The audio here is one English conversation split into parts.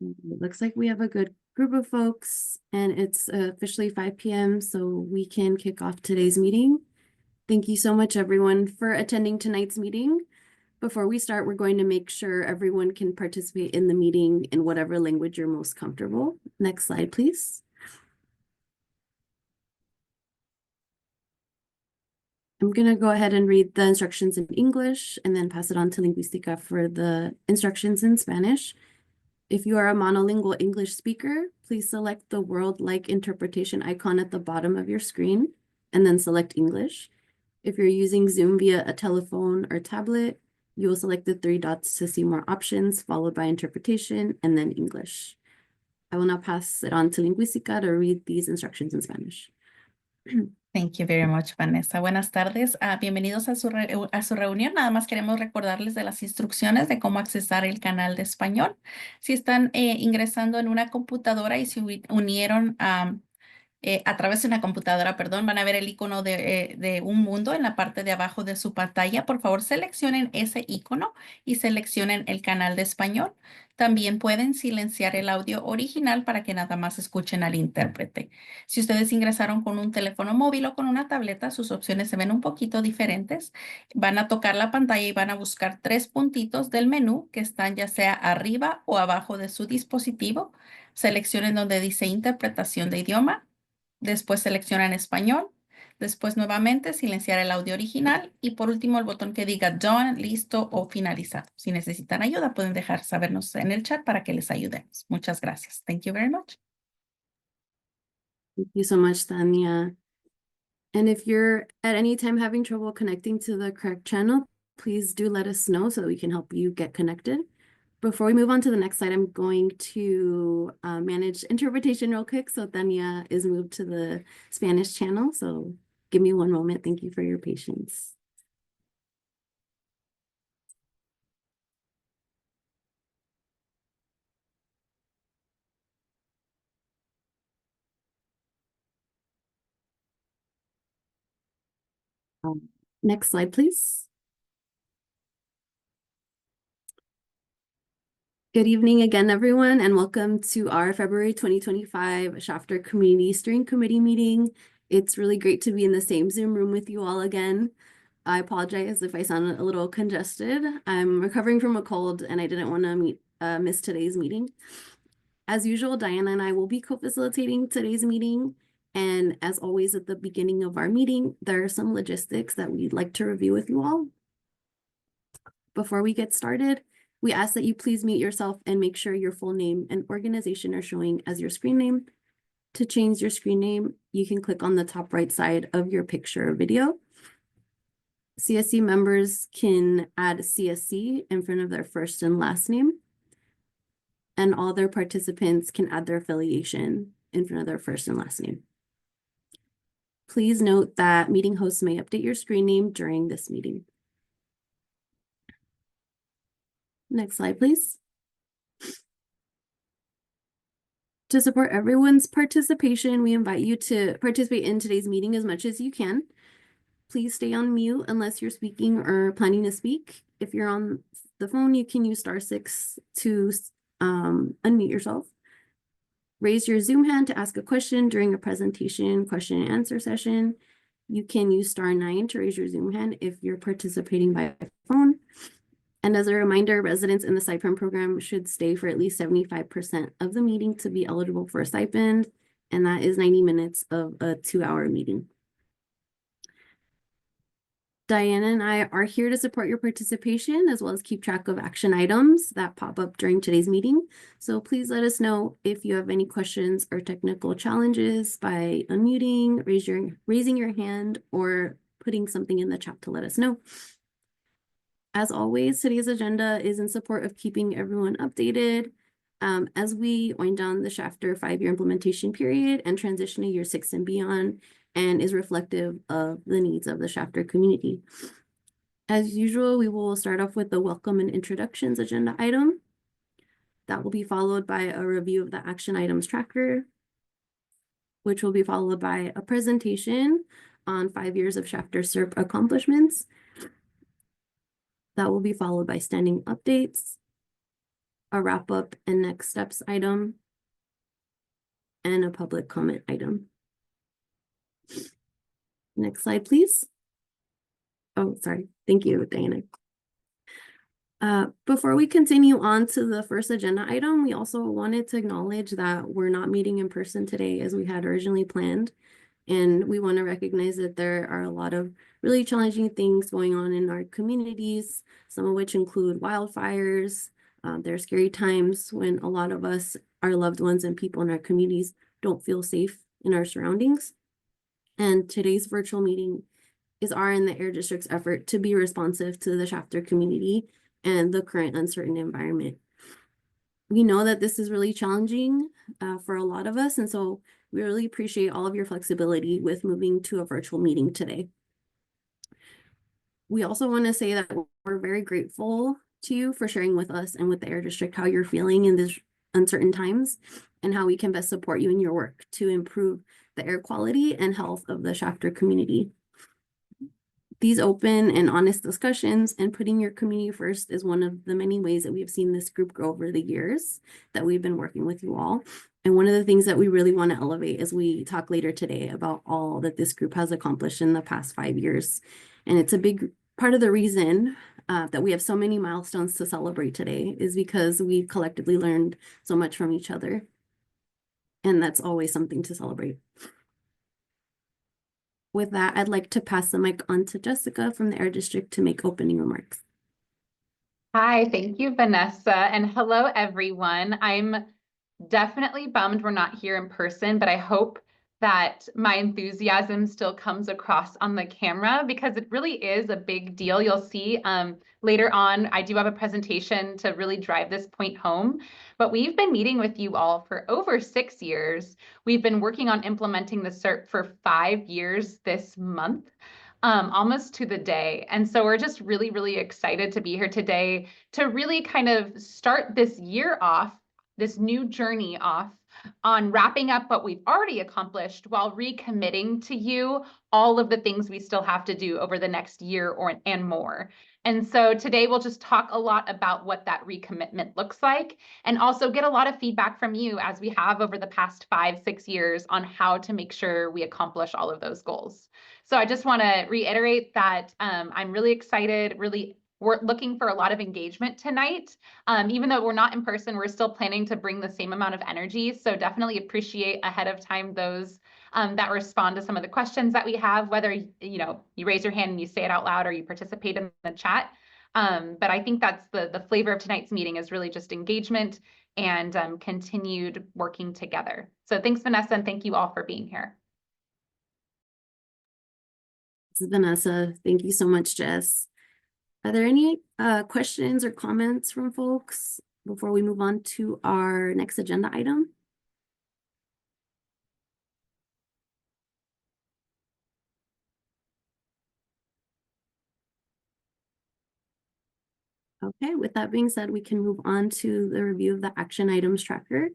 It looks like we have a good group of folks, and it's officially 5 p.m., so we can kick off today's meeting. Thank you so much, everyone, for attending tonight's meeting. Before we start, we're going to make sure everyone can participate in the meeting in whatever language you're most comfortable. Next slide, please. I'm going to go ahead and read the instructions in English and then pass it on to Lingüística for the instructions in Spanish. If you are a monolingual English speaker, please select the world-like interpretation icon at the bottom of your screen and then select English. If you're using Zoom via a telephone or tablet, you will select the 3 dots to see more options, followed by interpretation and then English. I will now pass it on to Lingüística to read these instructions in Spanish. Thank you very much, Vanessa. Buenas tardes. Bienvenidos a su reunión. Nada más queremos recordarles de las instrucciones de cómo accesar el canal de español. Si están ingresando en una computadora y se unieron a través de una computadora, perdón, van a ver el icono de un mundo en la parte de abajo de su pantalla. Por favor, seleccionen ese icono y seleccionen el canal de español. También pueden silenciar el audio original para que nada más escuchen al intérprete. Si ustedes ingresaron con un teléfono móvil o con una tableta, sus opciones se ven un poquito diferentes. Van a tocar la pantalla y van a buscar 3 puntitos del menú que están ya sea arriba o abajo de su dispositivo. Seleccionen donde dice interpretación de idioma. Después seleccionan español, después nuevamente silenciar el audio original y por último el botón que diga done, listo o finalizado. Si necesitan ayuda pueden dejar sabernos en el chat para que les ayudemos. Muchas gracias. Thank you very much. Thank you so much, Tanya. And if you're at any time having trouble connecting to the correct channel, please do let us know so that we can help you get connected. Before we move on to the next slide, I'm going to manage interpretation real quick. So Tanya is moved to the Spanish channel. So give me one moment. Thank you for your patience. Next slide, please. Good evening again, everyone, and welcome to our February 2025 Shafter Community Steering Committee meeting. It's really great to be in the same Zoom room with you all again. I apologize if I sound a little congested. I'm recovering from a cold and I didn't want to miss today's meeting. As usual, Diana and I will be co-facilitating today's meeting. And as always, at the beginning of our meeting, there are some logistics that we'd like to review with you all. Before we get started, we ask that you please mute yourself and make sure your full name and organization are showing as your screen name. To change your screen name, you can click on the top right side of your picture or video. CSC members can add CSC in front of their first and last name. And all their participants can add their affiliation in front of their first and last name. Please note that meeting hosts may update your screen name during this meeting. Next slide, please. To support everyone's participation, we invite you to participate in today's meeting as much as you can. Please stay on mute unless you're speaking or planning to speak. If you're on the phone, you can use *6 to unmute yourself. Raise your Zoom hand to ask a question during a presentation question and answer session. You can use *9 to raise your Zoom hand if you're participating by phone. And as a reminder, residents in the stipend program should stay for at least 75% of the meeting to be eligible for a stipend, and that is 90 minutes of a 2-hour meeting. Diana and I are here to support your participation as well as keep track of action items that pop up during today's meeting. So please let us know if you have any questions or technical challenges by unmuting, raising your hand, or putting something in the chat to let us know. As always, today's agenda is in support of keeping everyone updated as we wind down the Shafter 5-year implementation period and transition to year 6 and beyond, and is reflective of the needs of the Shafter community. As usual, we will start off with the welcome and introductions agenda item. That will be followed by a review of the action items tracker, which will be followed by a presentation on 5 years of Shafter SERP accomplishments. That will be followed by standing updates. a wrap-up and next steps item, and a public comment item. Next slide, please. Oh, sorry. Thank you, Diana. Before we continue on to the first agenda item, we also wanted to acknowledge that we're not meeting in person today as we had originally planned. And we want to recognize that there are a lot of really challenging things going on in our communities, some of which include wildfires. There are scary times when a lot of us, our loved ones and people in our communities don't feel safe in our surroundings. And today's virtual meeting is our and the Air District's effort to be responsive to the Shafter community and the current uncertain environment. We know that this is really challenging for a lot of us, and so we really appreciate all of your flexibility with moving to a virtual meeting today. We also want to say that we're very grateful to you for sharing with us and with the Air District how you're feeling in these uncertain times and how we can best support you in your work to improve the air quality and health of the Shafter community. These open and honest discussions and putting your community first is one of the many ways that we've seen this group grow over the years that we've been working with you all. And one of the things that we really want to elevate as we talk later today about all that this group has accomplished in the past 5 years. And it's a big part of the reason that we have so many milestones to celebrate today is because we collectively learned so much from each other. And that's always something to celebrate. With that, I'd like to pass the mic on to Jessica from the Air District to make opening remarks. Hi, thank you, Vanessa, and hello, everyone. I'm definitely bummed we're not here in person, but I hope that my enthusiasm still comes across on the camera because it really is a big deal. You'll see later on, I do have a presentation to really drive this point home, but we've been meeting with you all for over 6 years. We've been working on implementing the CERT for 5 years this month. Almost to the day. And so we're just really, really excited to be here today to really kind of start this year off, this new journey off on wrapping up what we've already accomplished while recommitting to you all of the things we still have to do over the next year and more. And so today we'll just talk a lot about what that recommitment looks like and also get a lot of feedback from you as we have over the past 5-6 years on how to make sure we accomplish all of those goals. So I just want to reiterate that I'm really excited, we're looking for a lot of engagement tonight. Even though we're not in person, we're still planning to bring the same amount of energy. So definitely appreciate ahead of time those that respond to some of the questions that we have, whether you raise your hand and you say it out loud or you participate in the chat. But I think that's the flavor of tonight's meeting is really just engagement and continued working together. So thanks, Vanessa, and thank you all for being here. This is Vanessa. Thank you so much, Jess. Are there any questions or comments from folks before we move on to our next agenda item? Okay, with that being said, we can move on to the review of the action items tracker.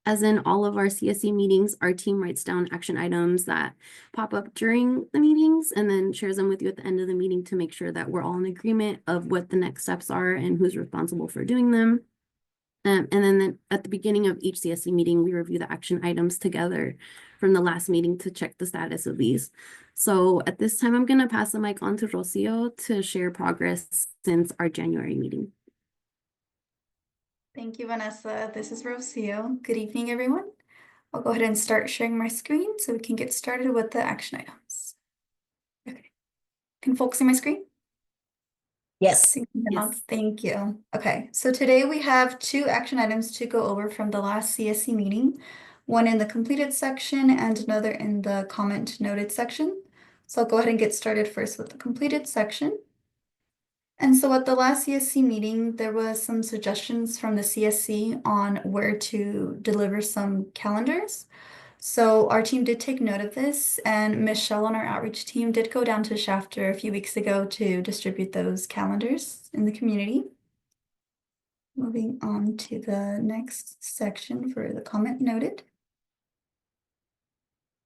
As in all of our CSC meetings, our team writes down action items that pop up during the meetings and then shares them with you at the end of the meeting to make sure that we're all in agreement of what the next steps are and who's responsible for doing them. And then at the beginning of each CSC meeting, we review the action items together from the last meeting to check the status of these. So at this time, I'm going to pass the mic on to Rocio to share progress since our January meeting. Thank you, Vanessa. This is Rocio. Good evening, everyone. I'll go ahead and start sharing my screen so we can get started with the action items. Okay. Can folks see my screen? Yes. Yes. Thank you. Okay, so today we have 2 action items to go over from the last CSC meeting, one in the completed section and another in the comment noted section. So I'll go ahead and get started first with the completed section. And so at the last CSC meeting, there was some suggestions from the CSC on where to deliver some calendars. So our team did take note of this, and Michelle on our outreach team did go down to Shafter a few weeks ago to distribute those calendars in the community. Moving on to the next section for the comment noted.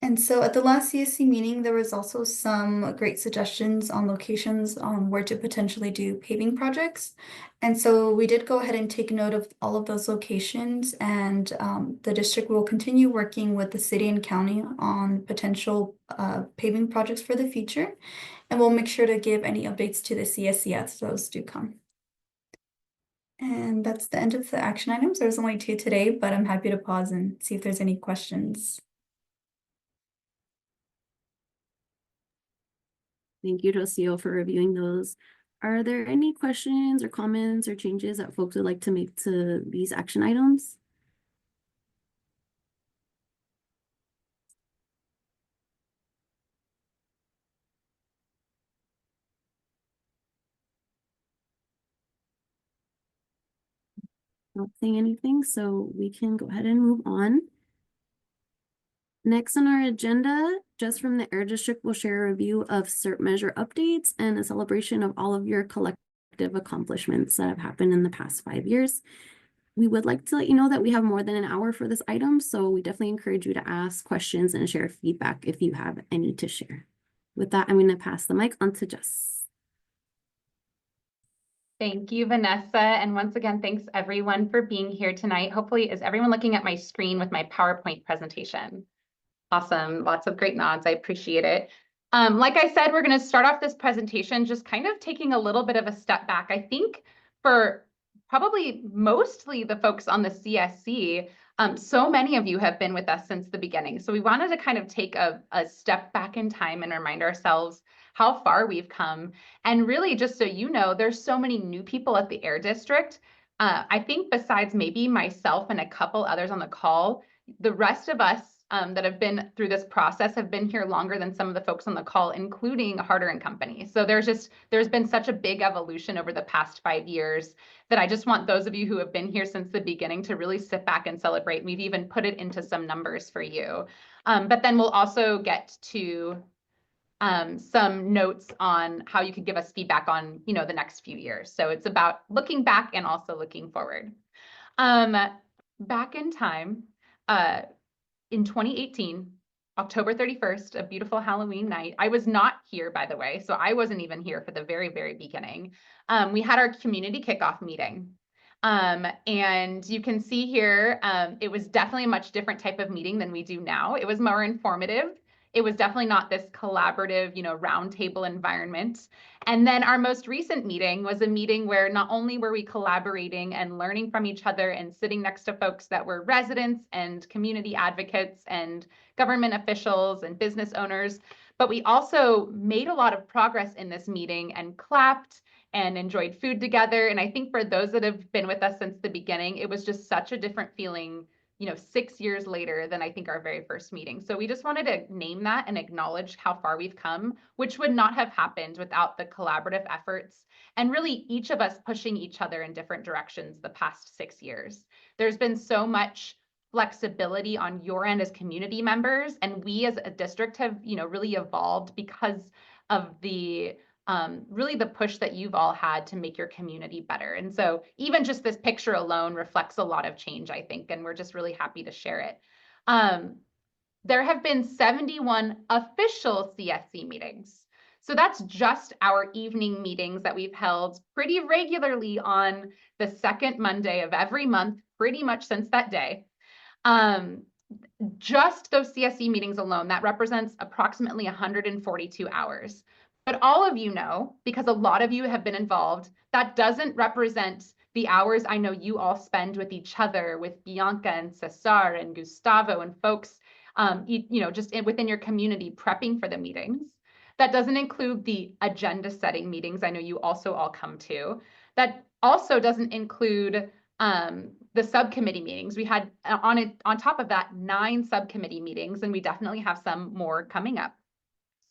And so at the last CSC meeting, there was also some great suggestions on locations on where to potentially do paving projects. And so we did go ahead and take note of all of those locations, and the district will continue working with the city and county on potential paving projects for the future. And we'll make sure to give any updates to the CSC as those do come. And that's the end of the action items. There's only 2 today, but I'm happy to pause and see if there's any questions. Thank you, Rocio, for reviewing those. Are there any questions or comments or changes that folks would like to make to these action items? Not saying anything, so we can go ahead and move on. Next on our agenda, just from the Air District, will share a review of CERT measure updates and a celebration of all of your collective accomplishments that have happened in the past 5 years. We would like to let you know that we have more than an hour for this item, so we definitely encourage you to ask questions and share feedback if you have any to share. With that, I'm going to pass the mic on to Jess. Thank you, Vanessa. And once again, thanks everyone for being here tonight. Hopefully, is everyone looking at my screen with my PowerPoint presentation? Awesome. Lots of great nods. I appreciate it. Like I said, we're going to start off this presentation just kind of taking a little bit of a step back. I think for probably mostly the folks on the CSC, so many of you have been with us since the beginning. So we wanted to kind of take a step back in time and remind ourselves how far we've come. And really, just so you know, there's so many new people at the Air District. I think besides maybe myself and a couple others on the call, the rest of us that have been through this process have been here longer than some of the folks on the call, including Harder and Company. So there's been such a big evolution over the past 5 years that I just want those of you who have been here since the beginning to really sit back and celebrate. We've even put it into some numbers for you. But then we'll also get to some notes on how you could give us feedback on, the next few years. So it's about looking back and also looking forward. Back in time, in 2018, October 31st, a beautiful Halloween night. I was not here, by the way, so I wasn't even here for the very, very beginning. We had our community kickoff meeting. And you can see here, it was definitely a much different type of meeting than we do now. It was more informative. It was definitely not this collaborative, roundtable environment. And then our most recent meeting was a meeting where not only were we collaborating and learning from each other and sitting next to folks that were residents and community advocates and government officials and business owners, but we also made a lot of progress in this meeting and clapped and enjoyed food together. And I think for those that have been with us since the beginning, it was just such a different feeling 6 years later than I think our very first meeting. So we just wanted to name that and acknowledge how far we've come, which would not have happened without the collaborative efforts and really each of us pushing each other in different directions the past 6 years. There's been so much flexibility on your end as community members, and we as a district have, really evolved because of the really the push that you've all had to make your community better. And so even just this picture alone reflects a lot of change, I think, and we're just really happy to share it. There have been 71 official CSC meetings. So that's just our evening meetings that we've held pretty regularly on the second Monday of every month, pretty much since that day. Just those CSC meetings alone, that represents approximately 142 hours. But all of you know, because a lot of you have been involved, that doesn't represent the hours I know you all spend with each other, with Bianca and Cesar and Gustavo and folks, just within your community prepping for the meetings. That doesn't include the agenda setting meetings I know you also all come to. That also doesn't include the subcommittee meetings. We had on top of that 9 subcommittee meetings, and we definitely have some more coming up.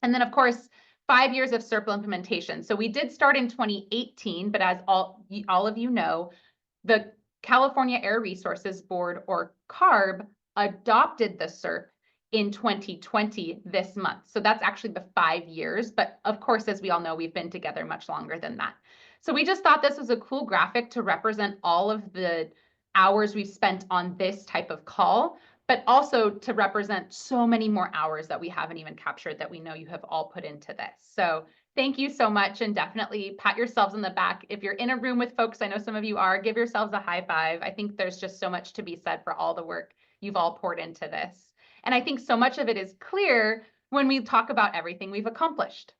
And then of course, 5 years of CERPL implementation. So we did start in 2018, but as all of you know, the California Air Resources Board, or CARB, adopted the CERP in 2020 this month. So that's actually the 5 years. But of course, as we all know, we've been together much longer than that. So we just thought this was a cool graphic to represent all of the hours we've spent on this type of call. but also to represent so many more hours that we haven't even captured that we know you have all put into this. So thank you so much, and definitely pat yourselves on the back. If you're in a room with folks, I know some of you are, give yourselves a high five. I think there's just so much to be said for all the work you've all poured into this. And I think so much of it is clear when we talk about everything we've accomplished.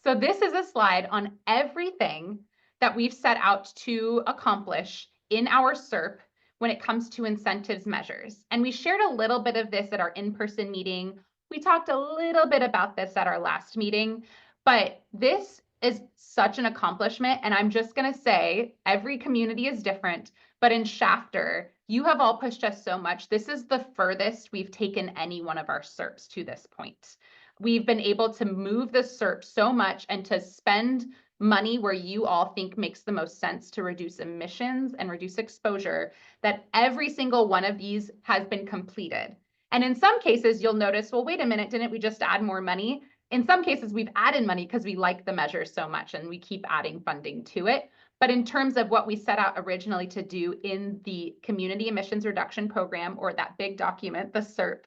So this is a slide on everything that we've set out to accomplish in our SERP when it comes to incentives measures. And we shared a little bit of this at our in-person meeting. We talked a little bit about this at our last meeting, but this is such an accomplishment. And I'm just gonna say, every community is different, but in Shafter, you have all pushed us so much. This is the furthest we've taken any one of our SERPs to this point. We've been able to move the SERP so much and to spend money where you all think makes the most sense to reduce emissions and reduce exposure, that every single one of these has been completed. And in some cases, you'll notice, well, wait a minute, didn't we just add more money? In some cases, we've added money because we like the measure so much and we keep adding funding to it. But in terms of what we set out originally to do in the Community Emissions Reduction Program, or that big document, the SERP,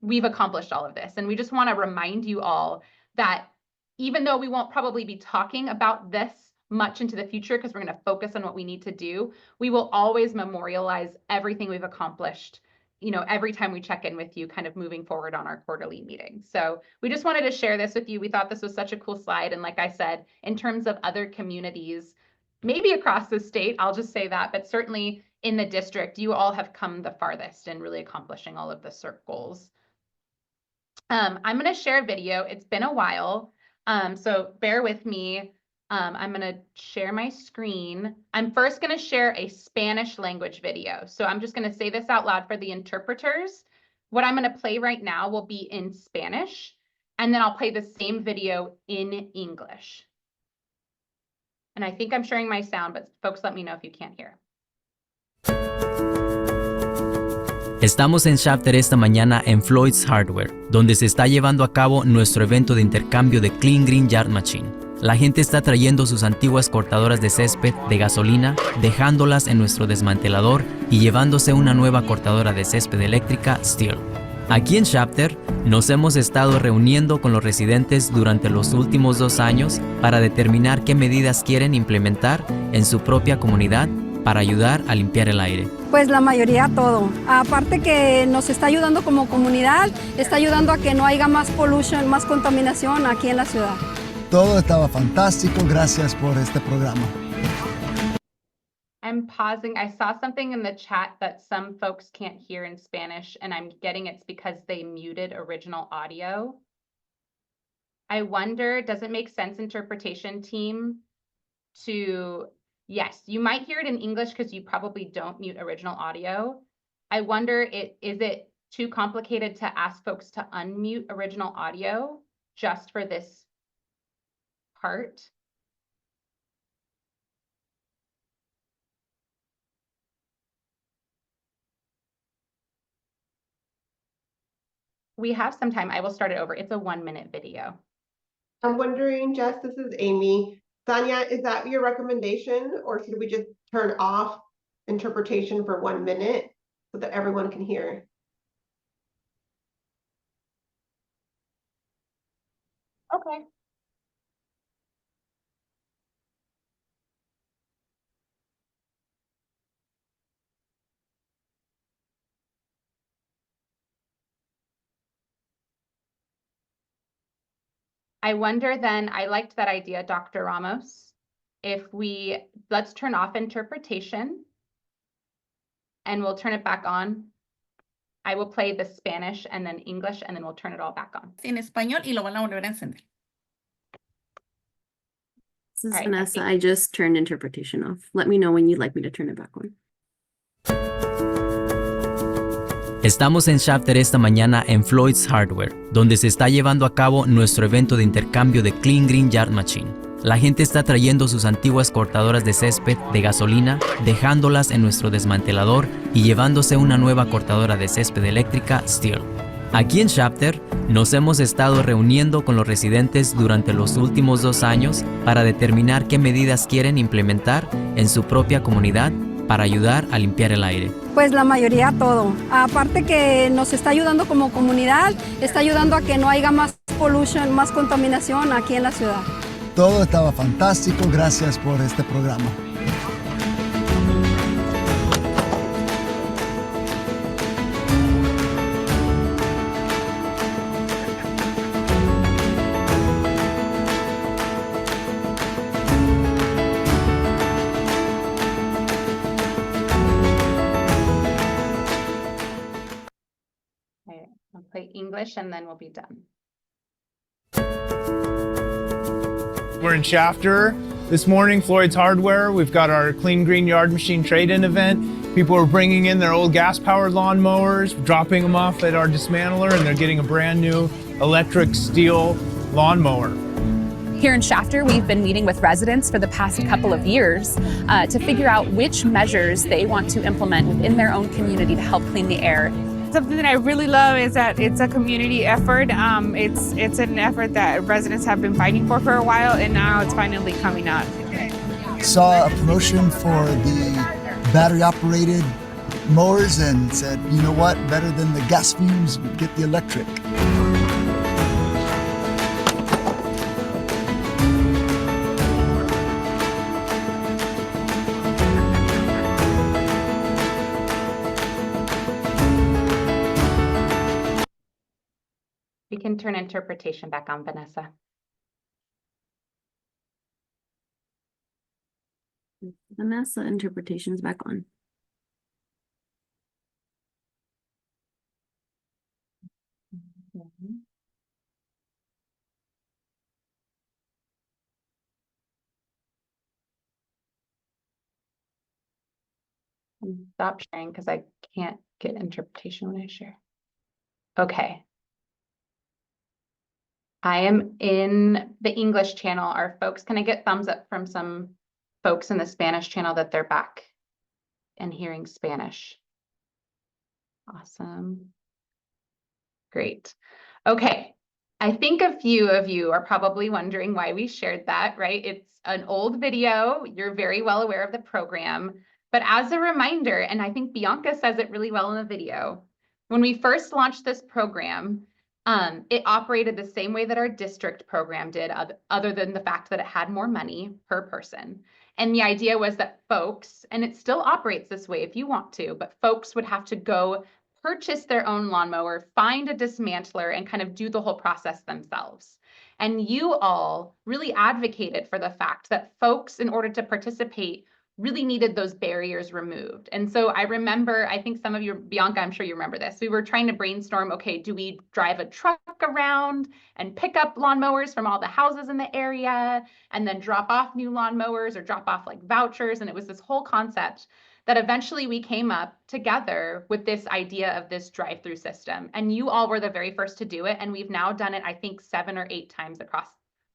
we've accomplished all of this. And we just want to remind you all that even though we won't probably be talking about this much into the future because we're going to focus on what we need to do, we will always memorialize everything we've accomplished, you know, every time we check in with you, kind of moving forward on our quarterly meetings. So we just wanted to share this with you. We thought this was such a cool slide. And like I said, in terms of other communities, maybe across the state, I'll just say that, but certainly in the district, you all have come the farthest in really accomplishing all of the SERP goals. I'm going to share a video. It's been a while. So bear with me. I'm going to share my screen. I'm first going to share a Spanish language video. So I'm just going to say this out loud for the interpreters. What I'm going to play right now will be in Spanish, and then I'll play the same video in English. And I think I'm sharing my sound, but folks, let me know if you can't hear. Estamos en Shafter esta mañana en Floyd's Hardware, donde se está llevando a cabo nuestro evento de intercambio de Clean Green Yard Machine. La gente está trayendo sus antiguas cortadoras de césped de gasolina, dejándolas en nuestro desmantelador y llevándose una nueva cortadora de césped eléctrica Steel. Aquí en Shafter nos hemos estado reuniendo con los residentes durante los últimos 2 años para determinar qué medidas quieren implementar en su propia comunidad para ayudar a limpiar el aire. Pues la mayoría todo. Aparte que nos está ayudando como comunidad, está ayudando a que no haya más pollution, más contaminación aquí en la ciudad. Todo estaba fantástico, gracias por este programa. I'm pausing. I saw something in the chat that some folks can't hear in Spanish, and I'm getting it's because they muted original audio. I wonder, does it make sense, interpretation team, to, yes, you might hear it in English because you probably don't mute original audio. I wonder, is it too complicated to ask folks to unmute original audio just for this part? We have some time. I will start it over. It's a 1-minute video. I'm wondering, Jess, this is Amy. Sonia, is that your recommendation, or should we just turn off interpretation for 1 minute so that everyone can hear? Okay. I wonder then, I liked that idea, Dr. Ramos. If let's turn off interpretation and we'll turn it back on. I will play the Spanish and then English, and then we'll turn it all back on. En español y lo van a volver a encender. This is All right, Vanessa. Becky. I just turned interpretation off. Let me know when you'd like me to turn it back on. Estamos en Shafter esta mañana en Floyd's Hardware, donde se está llevando a cabo nuestro evento de intercambio de Clean Green Yard Machine. La gente está trayendo sus antiguas cortadoras de césped de gasolina, dejándolas en nuestro desmantelador y llevándose una nueva cortadora de césped eléctrica Steel. Aquí en Shafter nos hemos estado reuniendo con los residentes durante los últimos 2 años para determinar qué medidas quieren implementar en su propia comunidad para ayudar a limpiar el aire. Pues la mayoría todo. Aparte que nos está ayudando como comunidad, está ayudando a que no haya más pollution, más contaminación aquí en la ciudad. Todo estaba fantástico, gracias por este programa. Okay, I'll play English and then we'll be done. We're in Shafter this morning, Floyd's Hardware. We've got our Clean Green Yard Machine trade-in event. People are bringing in their old gas-powered lawnmowers, dropping them off at our dismantler, and they're getting a brand new electric steel lawnmower. Here in Shafter, we've been meeting with residents for the past couple of years to figure out which measures they want to implement within their own community to help clean the air. Something that I really love is that it's a community effort. It's an effort that residents have been fighting for a while, and now it's finally coming up. Saw a promotion for the battery-operated mowers and said, you know what, better than the gas fumes, get the electric. We can turn interpretation back on, Vanessa. Vanessa, interpretations back on. Stop sharing because I can't get interpretation when I share. Okay. I am in the English channel. Are folks, can I get thumbs up from some folks in the Spanish channel that they're back and hearing Spanish? Awesome. Great. Okay. I think a few of you are probably wondering why we shared that, right? It's an old video. You're very well aware of the program. But as a reminder, and I think Bianca says it really well in the video, when we first launched this program, it operated the same way that our district program did, other than the fact that it had more money per person. And the idea was that folks, and it still operates this way if you want to, but folks would have to go purchase their own lawnmower, find a dismantler, and kind of do the whole process themselves. And you all really advocated for the fact that folks, in order to participate, really needed those barriers removed. And so I remember, I think some of you, Bianca, I'm sure you remember this, we were trying to brainstorm, okay, do we drive a truck around and pick up lawnmowers from all the houses in the area and then drop off new lawnmowers or drop off like vouchers? And it was this whole concept that eventually we came up together with this idea of this drive-through system. And you all were the very first to do it. And we've now done it, I think, 7 or 8 times across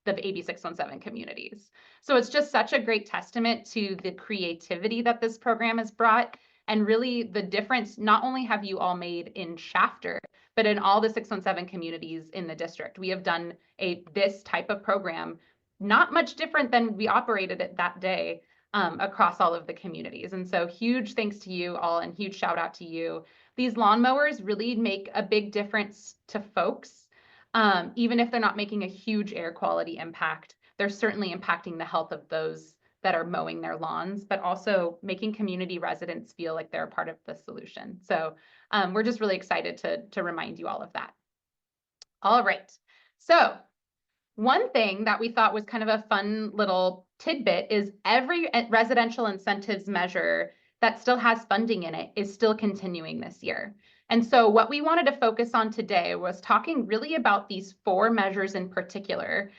the AB 617 communities. So it's just such a great testament to the creativity that this program has brought, and really the difference not only have you all made in Shafter, but in all the 617 communities in the district. We have done this type of program, not much different than we operated it that day across all of the communities. And so huge thanks to you all and huge shout out to you. These lawnmowers really make a big difference to folks. Even if they're not making a huge air quality impact, they're certainly impacting the health of those that are mowing their lawns, but also making community residents feel like they're a part of the solution. So we're just really excited to remind you all of that. All right. So one thing that we thought was kind of a fun little tidbit is every residential incentives measure that still has funding in it is still continuing this year. And so what we wanted to focus on today was talking really about these 4 measures in particular,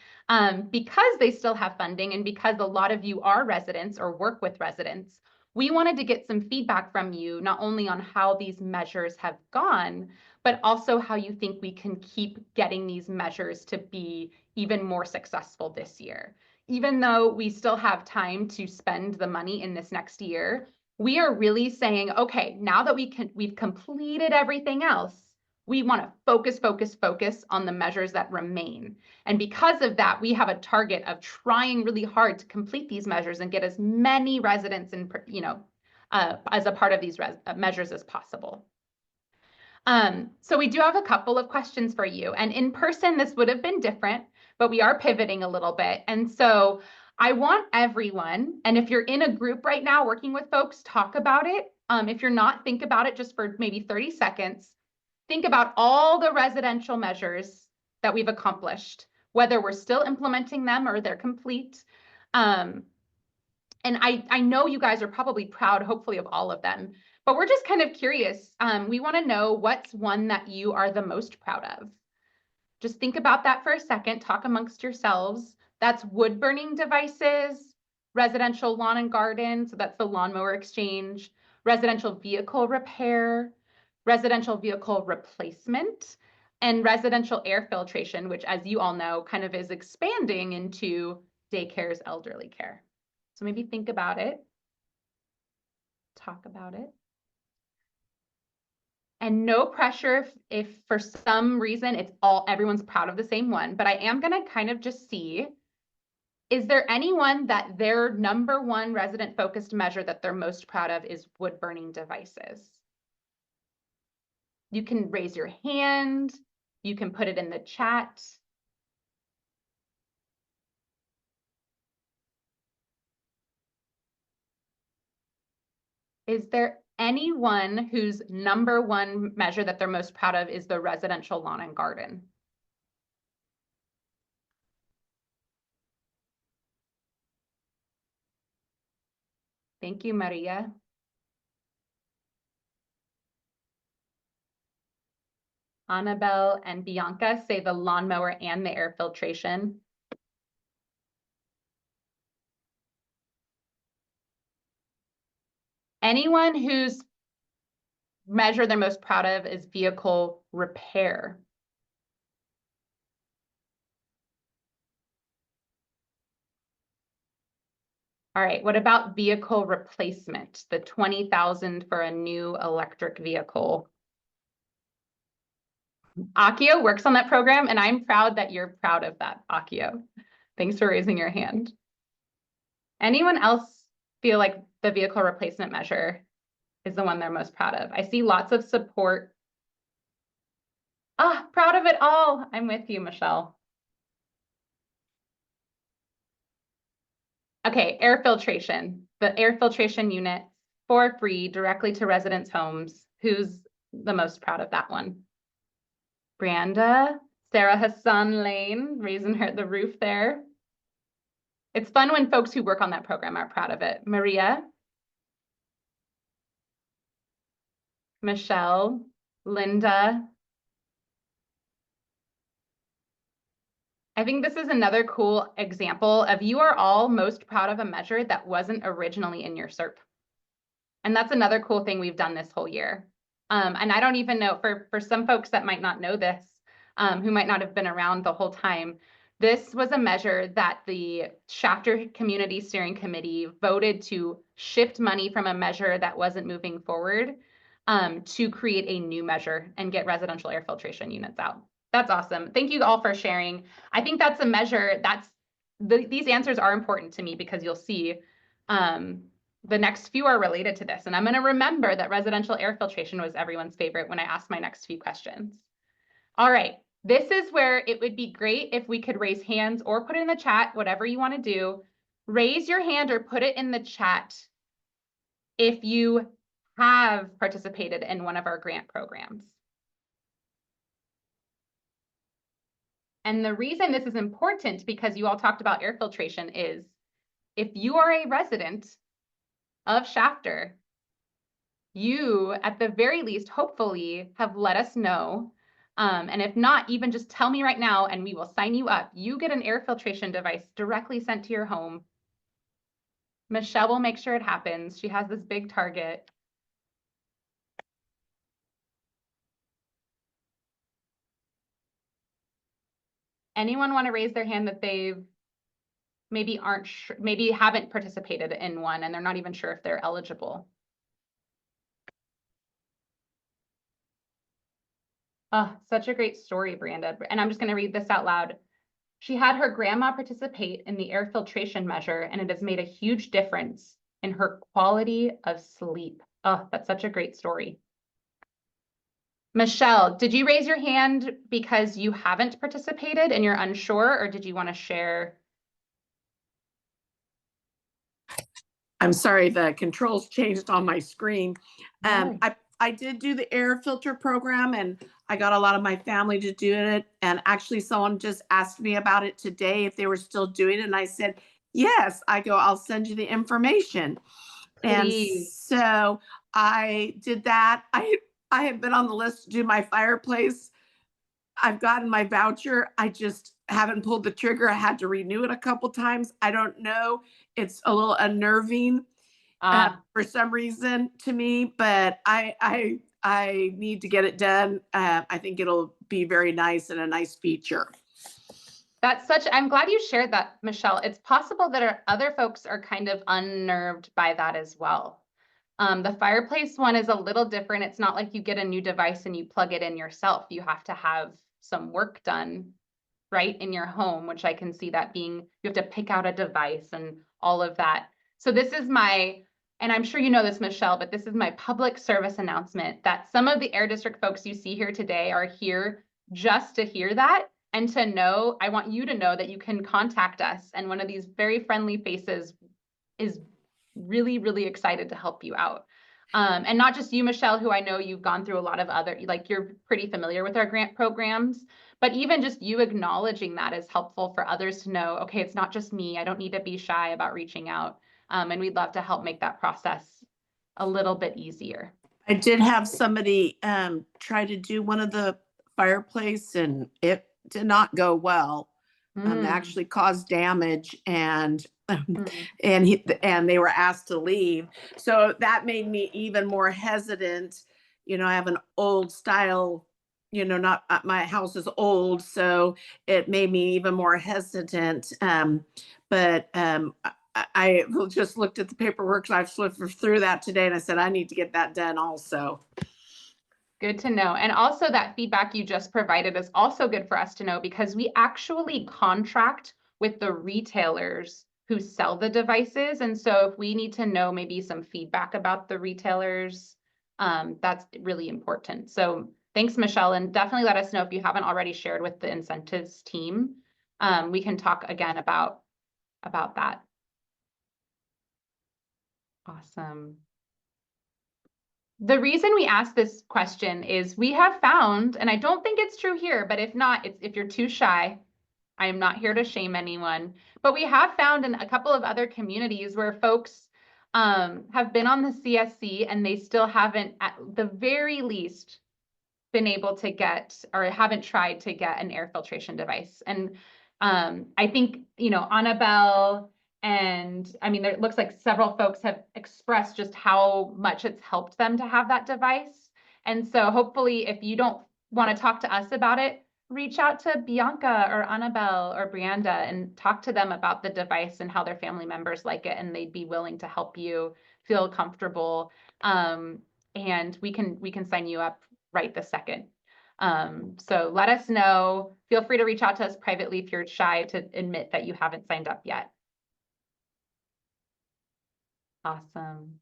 because they still have funding and because a lot of you are residents or work with residents. We wanted to get some feedback from you, not only on how these measures have gone, but also how you think we can keep getting these measures to be even more successful this year. Even though we still have time to spend the money in this next year, we are really saying, okay, now that we've completed everything else, we want to focus on the measures that remain. And because of that, we have a target of trying really hard to complete these measures and get as many residents and as a part of these measures as possible. So we do have a couple of questions for you, and in person this would have been different, but we are pivoting a little bit. And so I want everyone, and if you're in a group right now working with folks, talk about it. If you're not, think about it just for maybe 30 seconds. Think about all the residential measures that we've accomplished, whether we're still implementing them or they're complete. And I know you guys are probably proud, hopefully, of all of them, but we're just kind of curious. We want to know what's one that you are the most proud of. Just think about that for a second, talk amongst yourselves. That's wood burning devices, residential lawn and garden, so that's the lawnmower exchange, residential vehicle repair, residential vehicle replacement, and residential air filtration, which, as you all know, kind of is expanding into daycares, elderly care. So maybe think about it, talk about it. And no pressure if for some reason everyone's proud of the same one, but I am gonna kind of just see, is there anyone that their number one resident focused measure that they're most proud of is wood burning devices? You can raise your hand, you can put it in the chat. Is there anyone whose number one measure that they're most proud of is the residential lawn and garden? Thank you, Maria. Annabelle and Bianca say the lawnmower and the air filtration. Anyone whose measure they're most proud of is vehicle repair. All right, what about vehicle replacement? The $20,000 for a new electric vehicle. Akio works on that program, and I'm proud that you're proud of that, Akio. Thanks for raising your hand. Anyone else feel like the vehicle replacement measure is the one they're most proud of? I see lots of support. Ah, proud of it all. I'm with you, Michelle. Okay, air filtration. The air filtration unit for free directly to residents' homes. Who's the most proud of that one? Branda, Sarah Hassan Lane, raising the roof there. It's fun when folks who work on that program are proud of it. Maria, Michelle, Linda. I think this is another cool example of you are all most proud of a measure that wasn't originally in your SERP. And that's another cool thing we've done this whole year. And I don't even know, for some folks that might not know this, who might not have been around the whole time, this was a measure that the Shafter Community Steering Committee voted to shift money from a measure that wasn't moving forward to create a new measure and get residential air filtration units out. That's awesome. Thank you all for sharing. I think that's a measure these answers are important to me because you'll see the next few are related to this. And I'm going to remember that residential air filtration was everyone's favorite when I ask my next few questions. All right. This is where it would be great if we could raise hands or put it in the chat, whatever you want to do. Raise your hand or put it in the chat if you have participated in one of our grant programs. And the reason this is important, because you all talked about air filtration, is if you are a resident of Shafter, you, at the very least, hopefully have let us know. And if not, even just tell me right now and we will sign you up. You get an air filtration device directly sent to your home. Michelle will make sure it happens. She has this big target. Anyone want to raise their hand that they've maybe maybe haven't participated in one and they're not even sure if they're eligible? Oh, such a great story, Branda. And I'm just going to read this out loud. She had her grandma participate in the air filtration measure, and it has made a huge difference in her quality of sleep. Oh, that's such a great story. Michelle, did you raise your hand because you haven't participated and you're unsure, or did you want to share? I'm sorry, the controls changed on my screen. No. I did do the air filter program, and I got a lot of my family to do it. And actually, someone just asked me about it today if they were still doing it. And I said, yes. I go, I'll send you the information. Please. And so I did that. I have been on the list to do my fireplace. I've gotten my voucher. I just haven't pulled the trigger. I had to renew it a couple times. I don't know. It's a little unnerving for some reason to me, but I need to get it done. I think it'll be very nice and a nice feature. I'm glad you shared that, Michelle. It's possible that other folks are kind of unnerved by that as well. The fireplace one is a little different. It's not like you get a new device and you plug it in yourself. You have to have some work done, right, in your home, which I can see that being, you have to pick out a device and all of that. So this is and I'm sure you know this, Michelle, but this is my public service announcement that some of the Air District folks you see here today are here just to hear that and to know. I want you to know that you can contact us, and one of these very friendly faces is really, really excited to help you out. And not just you, Michelle, who I know you've gone through a lot of other, like you're pretty familiar with our grant programs, but even just you acknowledging that is helpful for others to know, okay, it's not just me. I don't need to be shy about reaching out. And we'd love to help make that process a little bit easier. I did have somebody try to do one of the fireplace, and it did not go well. Actually caused damage, and they were asked to leave. So that made me even more hesitant. You know, I have an old style, you know, not my house is old, so it made me even more hesitant. But I just looked at the paperwork. So I've flipped through that today, and I said, I need to get that done also. Good to know. And also that feedback you just provided is also good for us to know, because we actually contract with the retailers who sell the devices. And so if we need to know maybe some feedback about the retailers, that's really important. So thanks, Michelle. And definitely let us know if you haven't already shared with the incentives team. We can talk again about that. Awesome. The reason we asked this question is we have found, and I don't think it's true here, but if not, if you're too shy, I am not here to shame anyone, but we have found in a couple of other communities where folks have been on the CSC and they still haven't, at the very least, been able to get, or haven't tried to get, an air filtration device. And I think, you know, Annabelle, and I mean, it looks like several folks have expressed just how much it's helped them to have that device. And so hopefully, if you don't want to talk to us about it, reach out to Bianca or Annabelle or Brianda and talk to them about the device and how their family members like it, and they'd be willing to help you feel comfortable. And we can sign you up right this second. So let us know. Feel free to reach out to us privately if you're shy to admit that you haven't signed up yet. Awesome.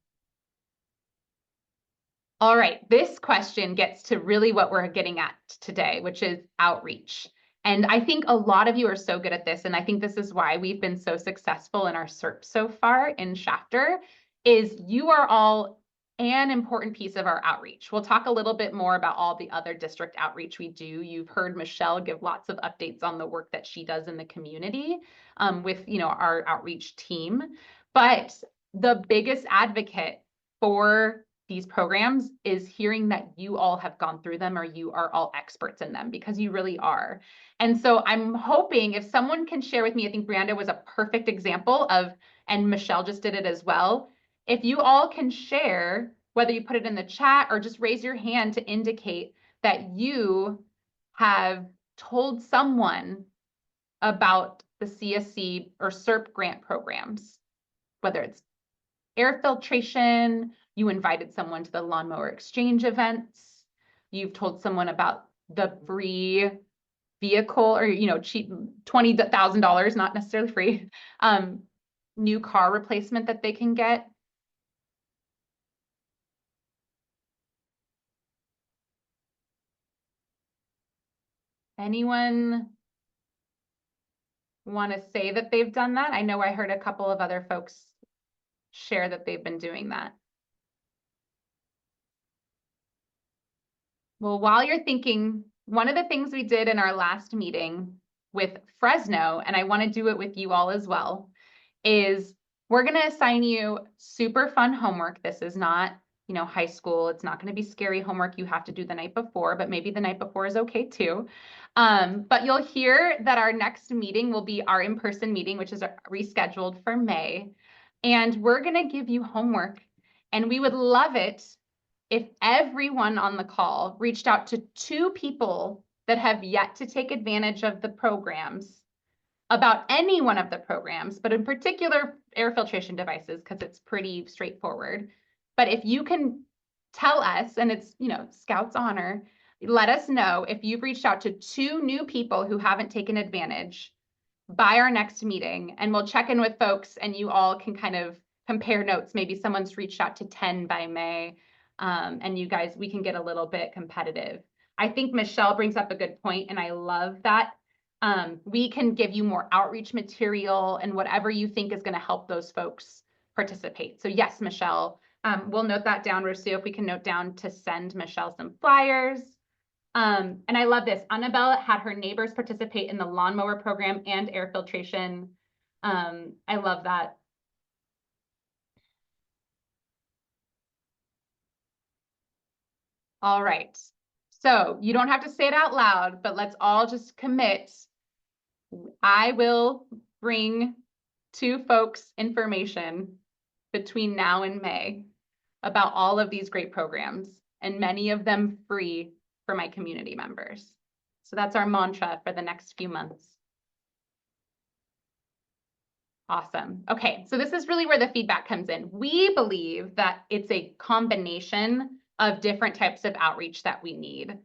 All right, this question gets to really what we're getting at today, which is outreach. And I think a lot of you are so good at this, and I think this is why we've been so successful in our SERP so far in Shafter, is you are all an important piece of our outreach. We'll talk a little bit more about all the other district outreach we do. You've heard Michelle give lots of updates on the work that she does in the community with, you know, our outreach team. But the biggest advocate for these programs is hearing that you all have gone through them, or you are all experts in them, because you really are. And so I'm hoping if someone can share with me, I think Brianda was a perfect example of, and Michelle just did it as well. If you all can share, whether you put it in the chat or just raise your hand to indicate that you have told someone about the CSC or SERP grant programs, whether it's air filtration, you invited someone to the lawnmower exchange events, you've told someone about the free vehicle, or, you know, cheap $20,000, not necessarily free, new car replacement that they can get. Anyone want to say that they've done that? I know I heard a couple of other folks share that they've been doing that. Well, while you're thinking, one of the things we did in our last meeting with Fresno, and I want to do it with you all as well, is we're going to assign you super fun homework. This is not, high school. It's not going to be scary homework you have to do the night before, but maybe the night before is okay too. But you'll hear that our next meeting will be our in-person meeting, which is rescheduled for May. And we're going to give you homework. And we would love it if everyone on the call reached out to 2 people that have yet to take advantage of the programs about any one of the programs, but in particular air filtration devices, because it's pretty straightforward. But if you can tell us, and it's, Scout's honor, let us know if you've reached out to 2 new people who haven't taken advantage by our next meeting, and we'll check in with folks and you all can kind of compare notes. Maybe someone's reached out to 10 by May, and you guys, we can get a little bit competitive. I think Michelle brings up a good point, and I love that. We can give you more outreach material and whatever you think is going to help those folks participate. So yes, Michelle, we'll note that down. We'll see if we can note down to send Michelle some flyers. And I love this. Annabelle had her neighbors participate in the lawnmower program and air filtration. I love that. All right. So you don't have to say it out loud, but let's all just commit. I will bring 2 folks information between now and May about all of these great programs, and many of them free for my community members. So that's our mantra for the next few months. Awesome. Okay, so this is really where the feedback comes in. We believe that it's a combination of different types of outreach that we need.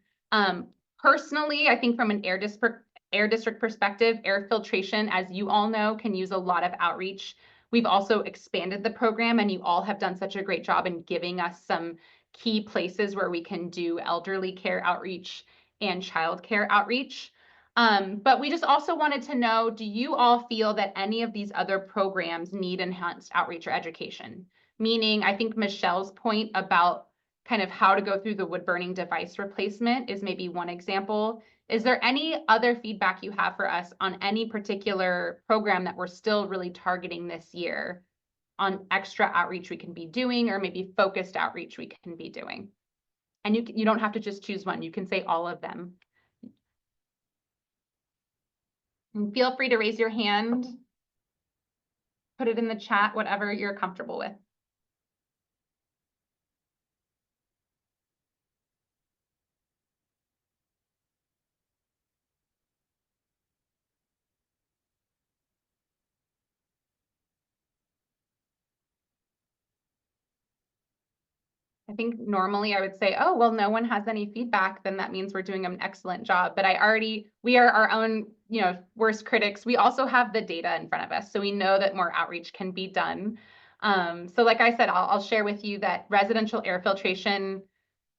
Personally, I think from an air district perspective, air filtration, as you all know, can use a lot of outreach. We've also expanded the program, and you all have done such a great job in giving us some key places where we can do elderly care outreach and child care outreach. But we just also wanted to know, do you all feel that any of these other programs need enhanced outreach or education? Meaning, I think Michelle's point about kind of how to go through the wood burning device replacement is maybe one example. Is there any other feedback you have for us on any particular program that we're still really targeting this year on extra outreach we can be doing, or maybe focused outreach we can be doing? And you don't have to just choose one. You can say all of them. And feel free to raise your hand, put it in the chat, whatever you're comfortable with. I think normally I would say, oh, well, no one has any feedback, then that means we're doing an excellent job. But we are our own, worst critics. We also have the data in front of us, so we know that more outreach can be done. So like I said, I'll share with you that residential air filtration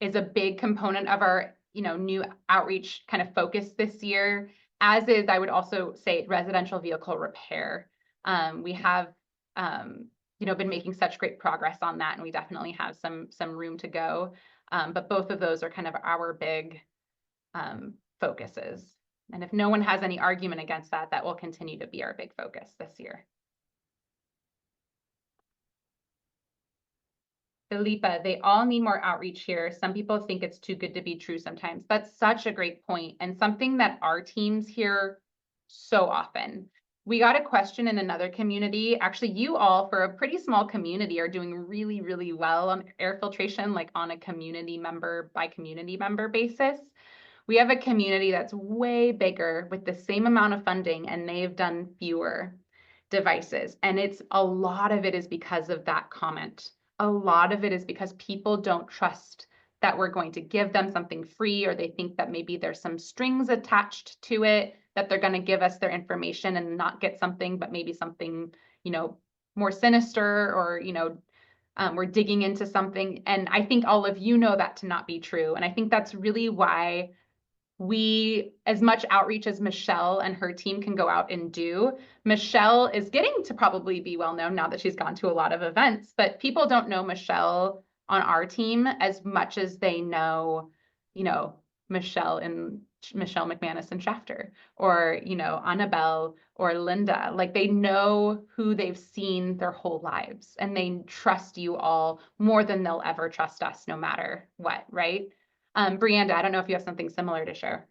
is a big component of our, new outreach kind of focus this year, as is, I would also say, residential vehicle repair. We have, been making such great progress on that, and we definitely have some room to go. But both of those are kind of our big focuses. And if no one has any argument against that, that will continue to be our big focus this year. Philippa, they all need more outreach here. Some people think it's too good to be true sometimes. That's such a great point, and something that our teams hear so often. We got a question in another community. Actually, you all, for a pretty small community, are doing really, really well on air filtration, like on a community member by community member basis. We have a community that's way bigger with the same amount of funding, and they've done fewer devices. And a lot of it is because of that comment. A lot of it is because people don't trust that we're going to give them something free, or they think that maybe there's some strings attached to it, that they're going to give us their information and not get something, but maybe something, more sinister, or, we're digging into something. And I think all of you know that to not be true. And I think that's really why as much outreach as Michelle and her team can go out and do, Michelle is getting to probably be well known now that she's gone to a lot of events, but people don't know Michelle on our team as much as they know, Michelle McManus and Shafter, or, Annabelle or Linda. Like, they know who they've seen their whole lives, and they trust you all more than they'll ever trust us, no matter what, right? Brianda, I don't know if you have something similar to share.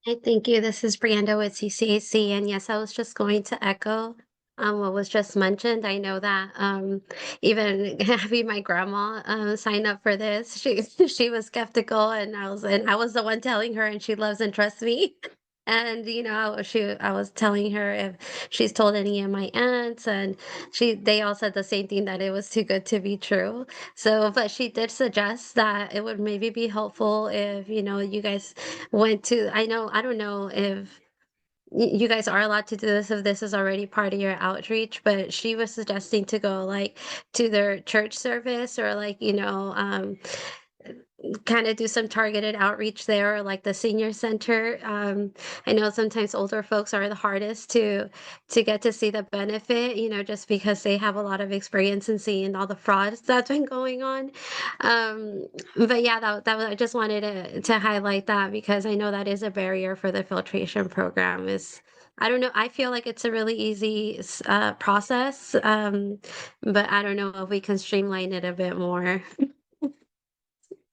Hi, thank you. This is Brianda with CCAC, and yes, I was just going to echo what was just mentioned. I know that even having my grandma sign up for this, she was skeptical, and I was the one telling her, and she loves and trusts me. And I was telling her if she's told any of my aunts, and they all said the same thing, that it was too good to be true. So, but she did suggest that it would maybe be helpful if you guys went to. I don't know if you guys are allowed to do this, if this is already part of your outreach, but she was suggesting to go like to their church service, or like kind of do some targeted outreach there, or like the senior center. I know sometimes older folks are the hardest to get to see the benefit, just because they have a lot of experience in seeing all the frauds that's been going on. But yeah, that was, I just wanted to highlight that, because I know that is a barrier for the filtration program. I don't know. I feel like it's a really easy process, but I don't know if we can streamline it a bit more.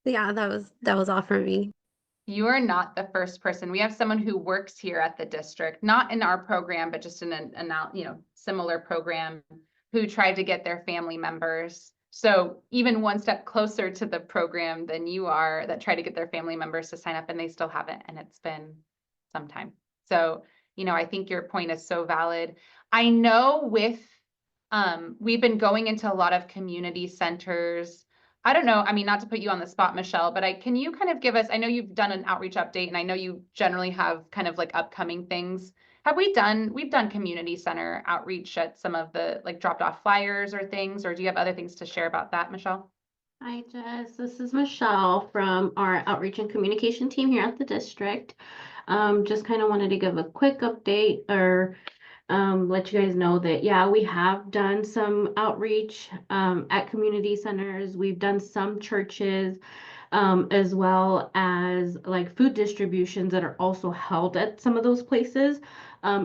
Yeah, that was all for me. You are not the first person. We have someone who works here at the district, not in our program, but just in an similar program, who tried to get their family members. So even one step closer to the program than you are, that tried to get their family members to sign up, and they still haven't. And it's been some time. So, I think your point is so valid. I know we've been going into a lot of community centers. I don't know, I mean, not to put you on the spot, Michelle, but can you kind of give us, I know you've done an outreach update, and I know you generally have kind of like upcoming things. We've done community center outreach at some of the like dropped off flyers or things, or do you have other things to share about that, Michelle? Hi, Jess. This is Michelle from our outreach and communication team here at the district. Just kind of wanted to give a quick update, or let you guys know that, yeah, we have done some outreach at community centers. We've done some churches, as well as like food distributions that are also held at some of those places,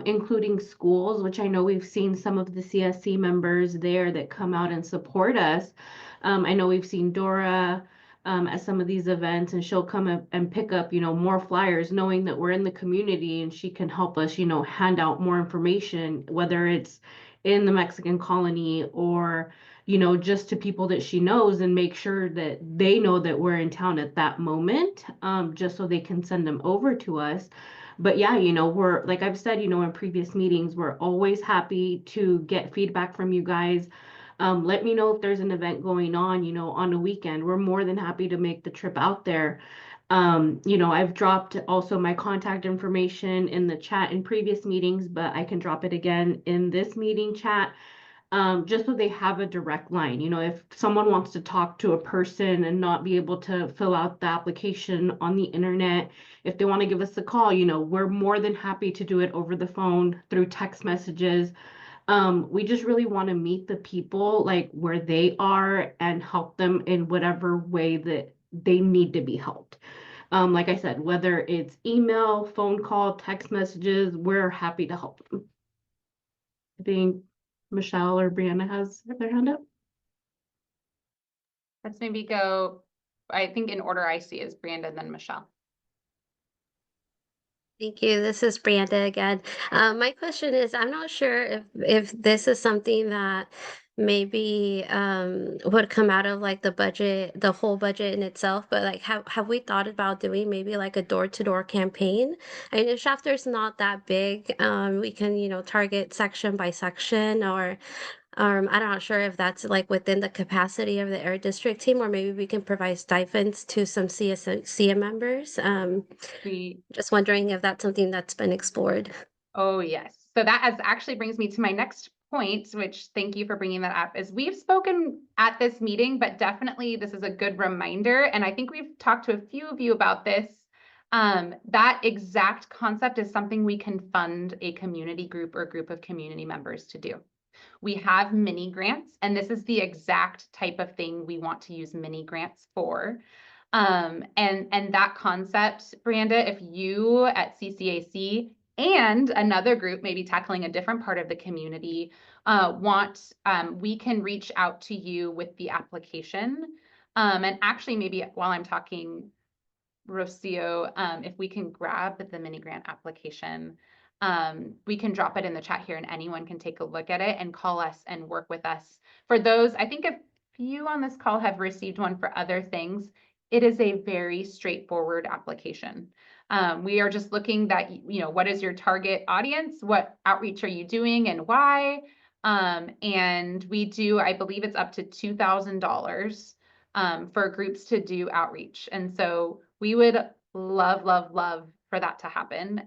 including schools, which I know we've seen some of the CSC members there that come out and support us. I know we've seen Dora at some of these events, and she'll come up and pick up, more flyers, knowing that we're in the community, and she can help us, hand out more information, whether it's in the Mexican colony or, just to people that she knows, and make sure that they know that we're in town at that moment, just so they can send them over to us. But yeah, we're, like I've said, in previous meetings, we're always happy to get feedback from you guys. Let me know if there's an event going on a weekend. We're more than happy to make the trip out there. I've dropped also my contact information in the chat in previous meetings, but I can drop it again in this meeting chat, just so they have a direct line. If someone wants to talk to a person and not be able to fill out the application on the internet, if they want to give us a call, we're more than happy to do it over the phone, through text messages. We just really want to meet the people like where they are, and help them in whatever way that they need to be helped. Like I said, whether it's email, phone call, text messages, we're happy to help them. I think Michelle or Brianna has their hand up. Let's maybe go, I think in order I see is Brianda and then Michelle. Thank you. This is Brianda again. My question is, I'm not sure if this is something that maybe would come out of like the budget, the whole budget in itself, but like have we thought about doing maybe like a door-to-door campaign? I know Shafter's not that big. We can, target section by section, or I'm not sure if that's like within the capacity of the Air District team, or maybe we can provide stipends to some CSC members. Just wondering if that's something that's been explored. Oh, yes. So that actually brings me to my next point, which thank you for bringing that up, is we've spoken at this meeting, but definitely this is a good reminder. And I think we've talked to a few of you about this That exact concept is something we can fund a community group or group of community members to do. We have mini grants, and this is the exact type of thing we want to use mini grants for. And that concept, Branda, if you at CCAC and another group maybe tackling a different part of the community we can reach out to you with the application. And actually maybe while I'm talking, Rocio, if we can grab the mini grant application, we can drop it in the chat here and anyone can take a look at it and call us and work with us. For those, I think a few on this call have received one for other things. It is a very straightforward application. We are just looking that, what is your target audience? What outreach are you doing and why? And we do, I believe it's up to $2,000 for groups to do outreach. And so we would love, love, love for that to happen.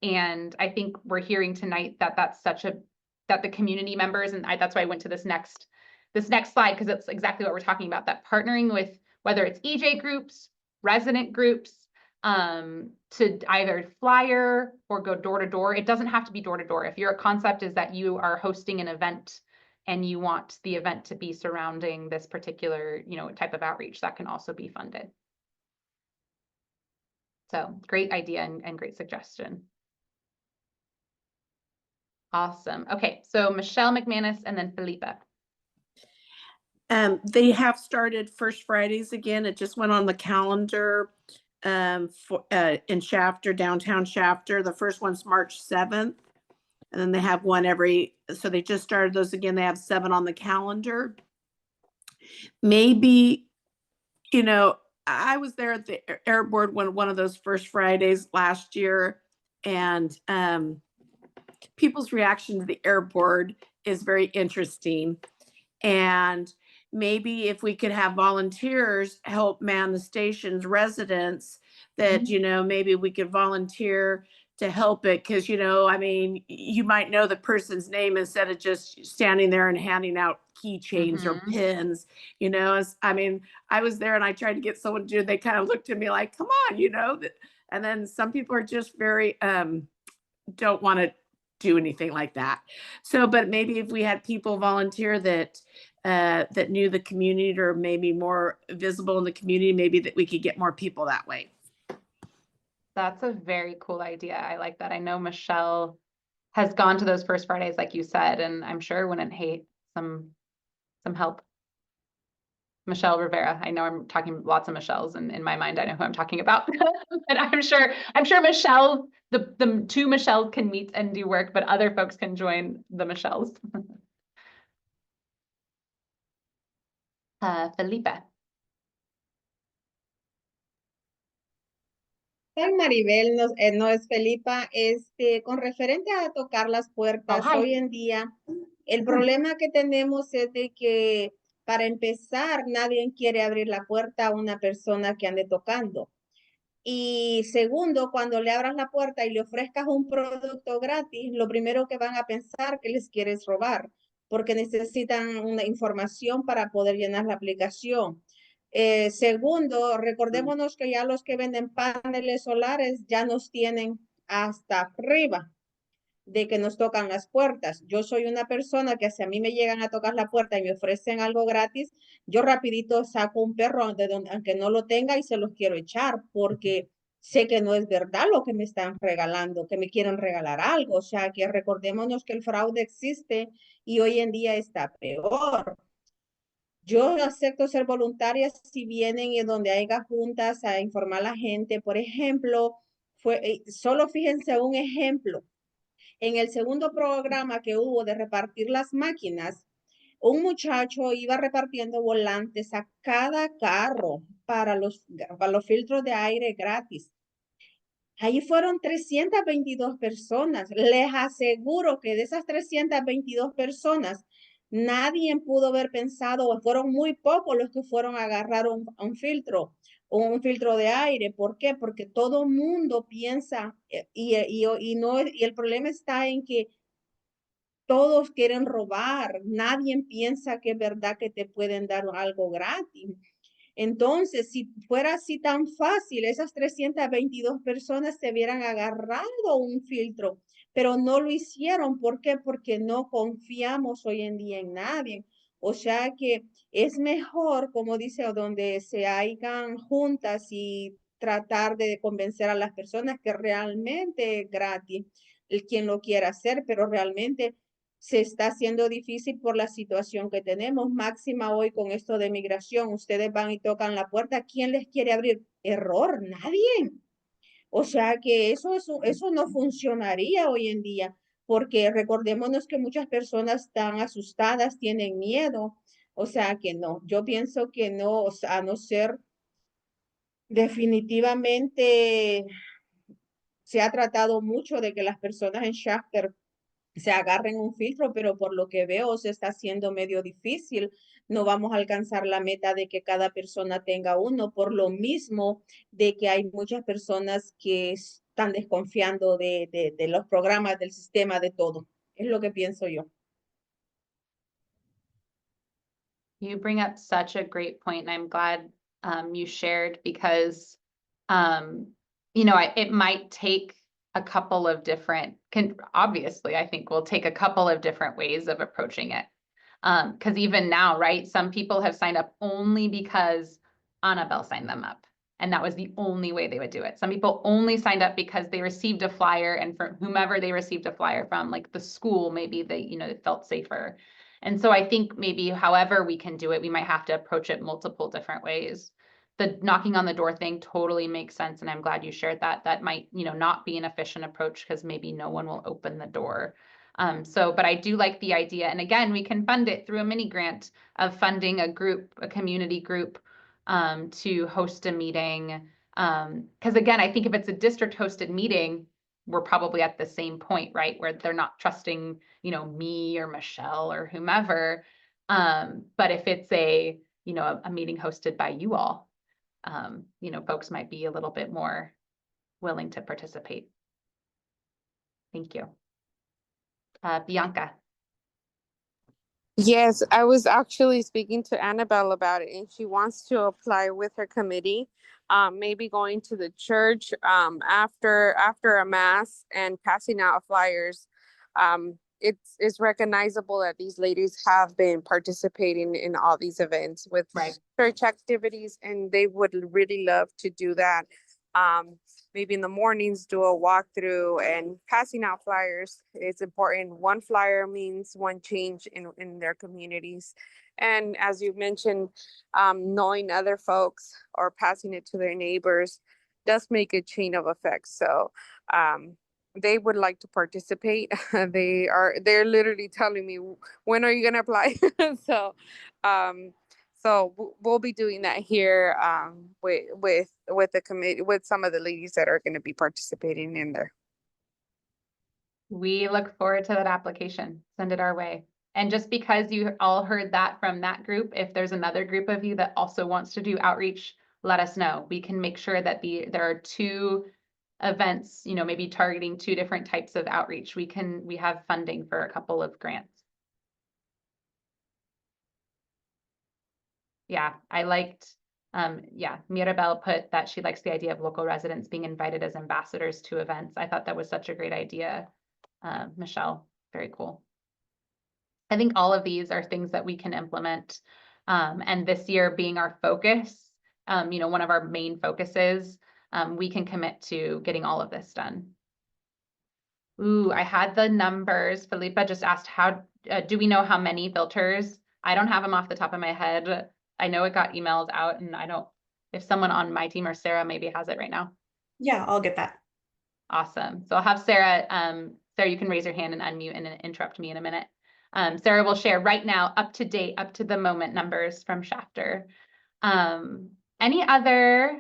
And I think we're hearing tonight that that the community members, and that's why I went to this next slide, because it's exactly what we're talking about, that partnering with whether it's EJ groups, resident groups, to either flyer or go door to door. It doesn't have to be door to door. If your concept is that you are hosting an event and you want the event to be surrounding this particular, type of outreach, that can also be funded. So great idea and great suggestion. Awesome. Okay, so Michelle McManus and then Felipa. They have started First Fridays again. It just went on the calendar in Shafter, downtown Shafter. The first one's March 7th. And then they have one so they just started those again. They have 7 on the calendar. Maybe, I was there at the Air Board one of those First Fridays last year, and people's reaction to the Air Board is very interesting. And maybe if we could have volunteers help man the stations, residents, that, maybe we could volunteer to help it. Because, you might know the person's name instead of just standing there and handing out keychains or pins, I was there and I tried to get someone to do it. They kind of looked at me like, come on, and then some people are just very, don't want to do anything like that. So, but maybe if we had people volunteer that knew the community or maybe more visible in the community, maybe that we could get more people that way. That's a very cool idea. I like that. I know Michelle has gone to those First Fridays, like you said, and I'm sure wouldn't hate some help. Michelle Rivera. I know I'm talking lots of Michelles, and in my mind, I know who I'm talking about. But I'm sure Michelle, the 2 Michelles can meet and do work, but other folks can join the Michelles. Felipa. Maribel, no es Felipa, con referente a tocar las puertas, hoy en día, el problema que tenemos es de que, para empezar, nadie quiere abrir la puerta a una persona que ande tocando. Y segundo, cuando le abras la puerta y le ofrezcas un producto gratis, lo primero que van a pensar que les quieres robar, porque necesitan una información para poder llenar la aplicación. Segundo, recordémonos que ya los que venden paneles solares ya nos tienen hasta arriba de que nos tocan las puertas. Yo soy una persona que si a mí me llegan a tocar la puerta y me ofrecen algo gratis, yo rapidito saco un perro de donde, aunque no lo tenga, y se los quiero echar porque sé que no es verdad lo que me están regalando, que me quieren regalar algo. O sea, que recordémonos que el fraude existe y hoy en día está peor. Yo acepto ser voluntaria si vienen y donde haya juntas a informar a la gente. Por ejemplo, solo fíjense un ejemplo. En el segundo programa que hubo de repartir las máquinas, un muchacho iba repartiendo volantes a cada carro para los filtros de aire gratis. Allí fueron 322 personas. Les aseguro que de esas 322 personas, nadie pudo haber pensado, o fueron muy pocos los que fueron a agarrar un filtro de aire. ¿Por qué? Porque todo el mundo piensa y el problema está en que todos quieren robar. Nadie piensa que es verdad que te pueden dar algo gratis. Entonces, si fuera así tan fácil, esas 322 personas se hubieran agarrado un filtro, pero no lo hicieron. ¿Por qué? Porque no confiamos hoy en día en nadie. O sea que es mejor, como dice, donde se hagan juntas y tratar de convencer a las personas que realmente es gratis, el quien lo quiera hacer, pero realmente se está haciendo difícil por la situación que tenemos. Máxima hoy con esto de migración, ustedes van y tocan la puerta, ¿quién les quiere abrir? Error, nadie. O sea que eso no funcionaría hoy en día, porque recordémonos que muchas personas están asustadas, tienen miedo. O sea que no, yo pienso que no, o sea, a no ser definitivamente se ha tratado mucho de que las personas en Shafter se agarren un filtro, pero por lo que veo se está haciendo medio difícil. No vamos a alcanzar la meta de que cada persona tenga uno, por lo mismo de que hay muchas personas que están desconfiando de los programas, del sistema, de todo. Es lo que pienso yo. You bring up such a great point, and I'm glad you shared because, you know, it might take a couple of different, obviously, I think will take a couple of different ways of approaching it. Because even now, right, some people have signed up only because Annabelle signed them up. And that was the only way they would do it. Some people only signed up because they received a flyer, and from whomever they received a flyer from, like the school, maybe they, you know, felt safer. And so I think maybe however we can do it, we might have to approach it multiple different ways. The knocking on the door thing totally makes sense. And I'm glad you shared that. That might, you know, not be an efficient approach because maybe no one will open the door. But I do like the idea. And again, we can fund it through a mini grant of funding a group, a community group to host a meeting. Because again, I think if it's a district hosted meeting, we're probably at the same point, right? Where they're not trusting, you know, me or Michelle or whomever. But if it's a, you know, a meeting hosted by you all, you know, folks might be a little bit more willing to participate. Thank you. Bianca. Yes, I was actually speaking to Annabelle about it, and she wants to apply with her committee, maybe going to the church after a mass and passing out flyers. It's recognizable that these ladies have been participating in all these events with church activities, and they would really love to do that. Maybe in the mornings do a walkthrough and passing out flyers. It's important. One flyer means one change in their communities. And as you mentioned, knowing other folks or passing it to their neighbors does make a chain of effects. So they would like to participate. They're literally telling me, when are you gonna apply? So we'll be doing that here with the committee, with some of the ladies that are going to be participating in there. We look forward to that application. Send it our way. And just because you all heard that from that group, if there's another group of you that also wants to do outreach, let us know. We can make sure that there are two events, you know, maybe targeting two different types of outreach. We have funding for a couple of grants. Yeah, I liked, Mirabelle put that she likes the idea of local residents being invited as ambassadors to events. I thought that was such a great idea. Michelle, very cool. I think all of these are things that we can implement. And this year being our focus, you know, one of our main focuses, we can commit to getting all of this done. Ooh, I had the numbers. Felipa just asked, how do we know how many filters? I don't have them off the top of my head. I know it got emailed out, and if someone on my team or Sarah maybe has it right now. Yeah, I'll get that. Awesome. So I'll have Sarah, Sarah, you can raise your hand and unmute and interrupt me in a minute. Sarah will share right now, up to date, up to the moment numbers from Shafter. Any other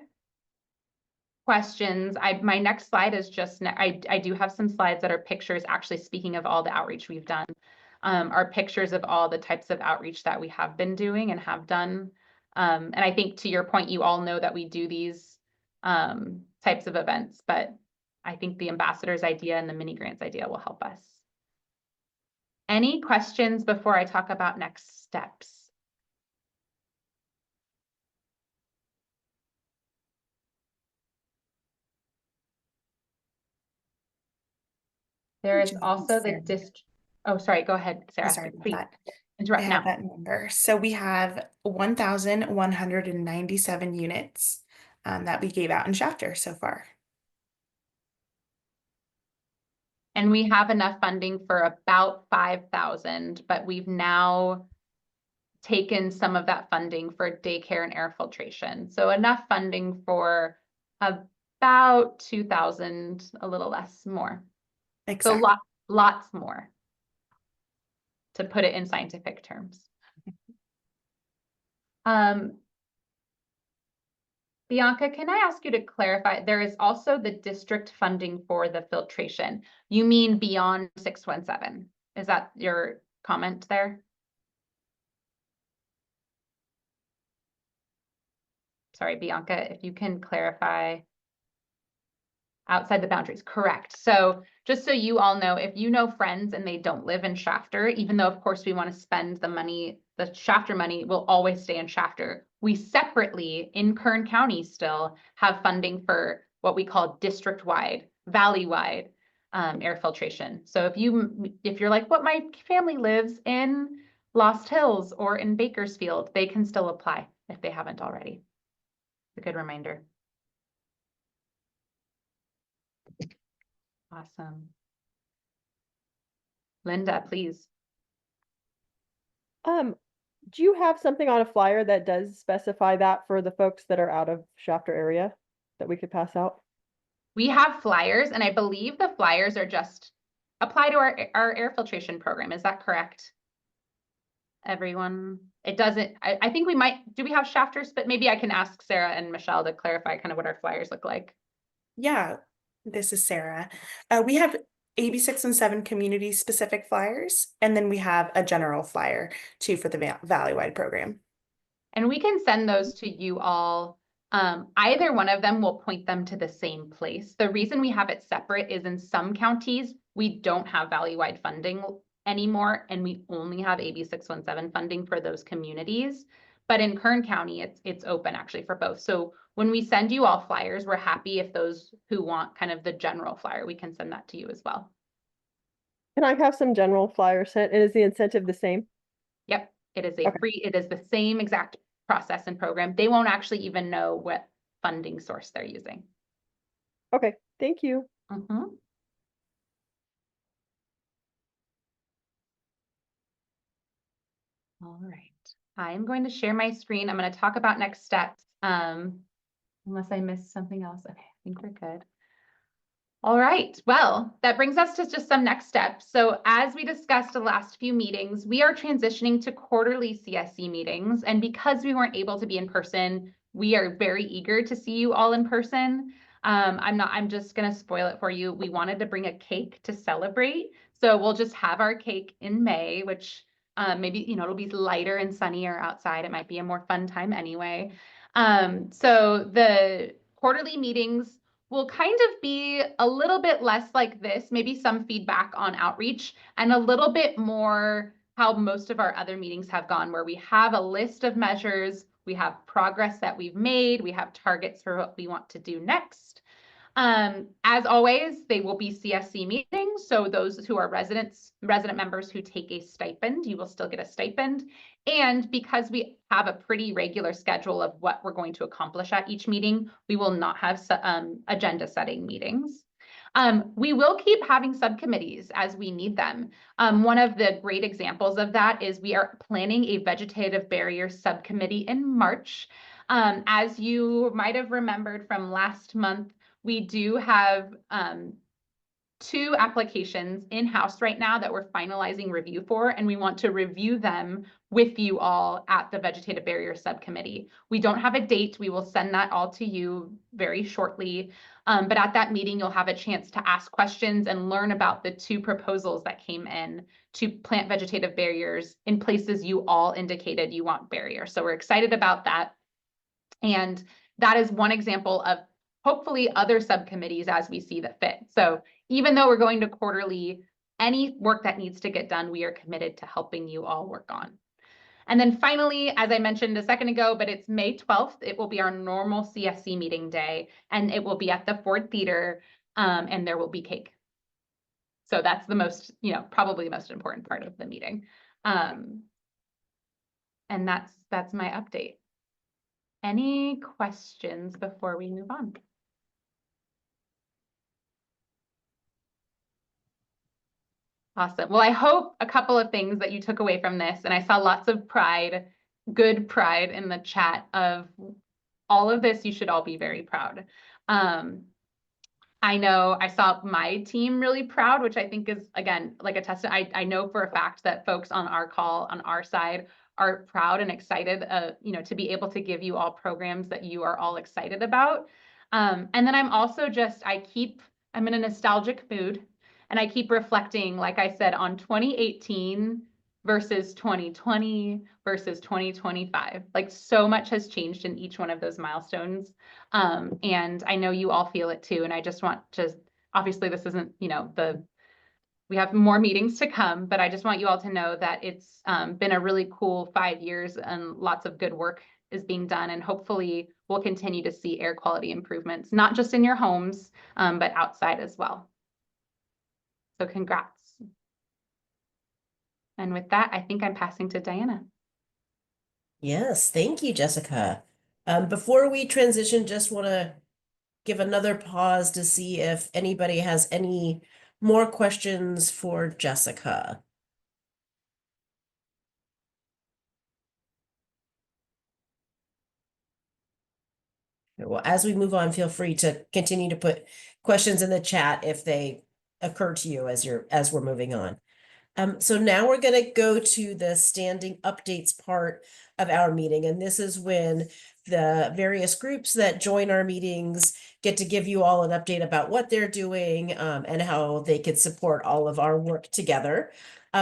questions? My next slide is just, I do have some slides that are pictures, actually speaking of all the outreach we've done, are pictures of all the types of outreach that we have been doing and have done. And I think to your point, you all know that we do these types of events, but I think the ambassadors idea and the mini grants idea will help us. Any questions before I talk about next steps? There is Just also the Sarah. oh, sorry, go ahead, Sarah. Sorry about Please that. I interrupt have now. that number. So we have 1,197 units that we gave out in Shafter so far. And we have enough funding for about 5,000, but we've now taken some of that funding for daycare and air filtration. So enough funding for about 2,000, a little less more. Exactly. So lots more, to put it in scientific terms. Bianca, can I ask you to clarify? There is also the district funding for the filtration. You mean beyond 617? Is that your comment there? Sorry, Bianca, if you can clarify. Outside the boundaries, correct. So just so you all know, if you know friends and they don't live in Shafter, even though of course we want to spend the money, the Shafter money will always stay in Shafter. We separately in Kern County still have funding for what we call district-wide, valley-wide air filtration. So if you're like, what, my family lives in Lost Hills or in Bakersfield, they can still apply if they haven't already. It's a good reminder. Awesome. Linda, please. Do you have something on a flyer that does specify that for the folks that are out of Shafter area that we could pass out? We have flyers, and I believe the flyers are just apply to our air filtration program. Is that correct? Everyone, it doesn't, I think we might, do we have Shafters? But maybe I can ask Sarah and Michelle to clarify kind of what our flyers look like. Yeah, this is Sarah. We have AB 617 community specific flyers, and then we have a general flyer too for the Valleywide program. And we can send those to you all. Either one of them will point them to the same place. The reason we have it separate is in some counties, we don't have Valleywide funding anymore, and we only have AB 617 funding for those communities. But in Kern County, it's open actually for both. So when we send you all flyers, we're happy if those who want kind of the general flyer, we can send that to you as well. Can I have some general flyers sent? And is the incentive the same? Yep, it is a free, it is the same exact process and program. They won't actually even know what funding source they're using. Okay, thank you. All right, I'm going to share my screen. I'm going to talk about next steps. Unless I missed something else. Okay, I think we're good. All right, well, that brings us to just some next steps. So as we discussed the last few meetings, we are transitioning to quarterly CSC meetings. And because we weren't able to be in person, we are very eager to see you all in person. I'm just gonna spoil it for you. We wanted to bring a cake to celebrate. So we'll just have our cake in May, which maybe, it'll be lighter and sunnier outside. It might be a more fun time anyway. So the quarterly meetings will kind of be a little bit less like this, maybe some feedback on outreach, and a little bit more how most of our other meetings have gone, where we have a list of measures, we have progress that we've made, we have targets for what we want to do next. As always, they will be CSC meetings. So those who are resident members who take a stipend, you will still get a stipend. And because we have a pretty regular schedule of what we're going to accomplish at each meeting, we will not have agenda setting meetings. We will keep having subcommittees as we need them. One of the great examples of that is we are planning a vegetative barrier subcommittee in March. As you might have remembered from last month, we do have 2 applications in-house right now that we're finalizing review for, and we want to review them with you all at the Vegetative Barrier Subcommittee. We don't have a date. We will send that all to you very shortly. But at that meeting, you'll have a chance to ask questions and learn about the 2 proposals that came in to plant vegetative barriers in places you all indicated you want barriers. So we're excited about that. And that is one example of hopefully other subcommittees as we see that fit. So even though we're going to quarterly, any work that needs to get done, we are committed to helping you all work on. And then finally, as I mentioned a second ago, but it's May 12th, it will be our normal CSC meeting day, and it will be at the Ford Theater, and there will be cake. So that's the most, probably the most important part of the meeting. And that's my update. Any questions before we move on? Awesome. Well, I hope a couple of things that you took away from this, and I saw lots of pride, good pride in the chat of all of this. You should all be very proud. I know I saw my team really proud, which I think is, again, like a testament. I know for a fact that folks on our call, on our side, are proud and excited, to be able to give you all programs that you are all excited about. And then I'm also I'm in a nostalgic mood, and I keep reflecting, like I said, on 2018 versus 2020 versus 2025. Like, so much has changed in each one of those milestones. And I know you all feel it too. And I just want to, obviously this isn't, we have more meetings to come, but I just want you all to know that it's been a really cool 5 years and lots of good work is being done. And hopefully we'll continue to see air quality improvements, not just in your homes, but outside as well. So congrats. And with that, I think I'm passing to Diana. Yes, thank you, Jessica. Before we transition, just want to give another pause to see if anybody has any more questions for Jessica. Well, as we move on, feel free to continue to put questions in the chat if they occur to you as we're moving on. So now we're going to go to the standing updates part of our meeting. And this is when the various groups that join our meetings get to give you all an update about what they're doing and how they could support all of our work together.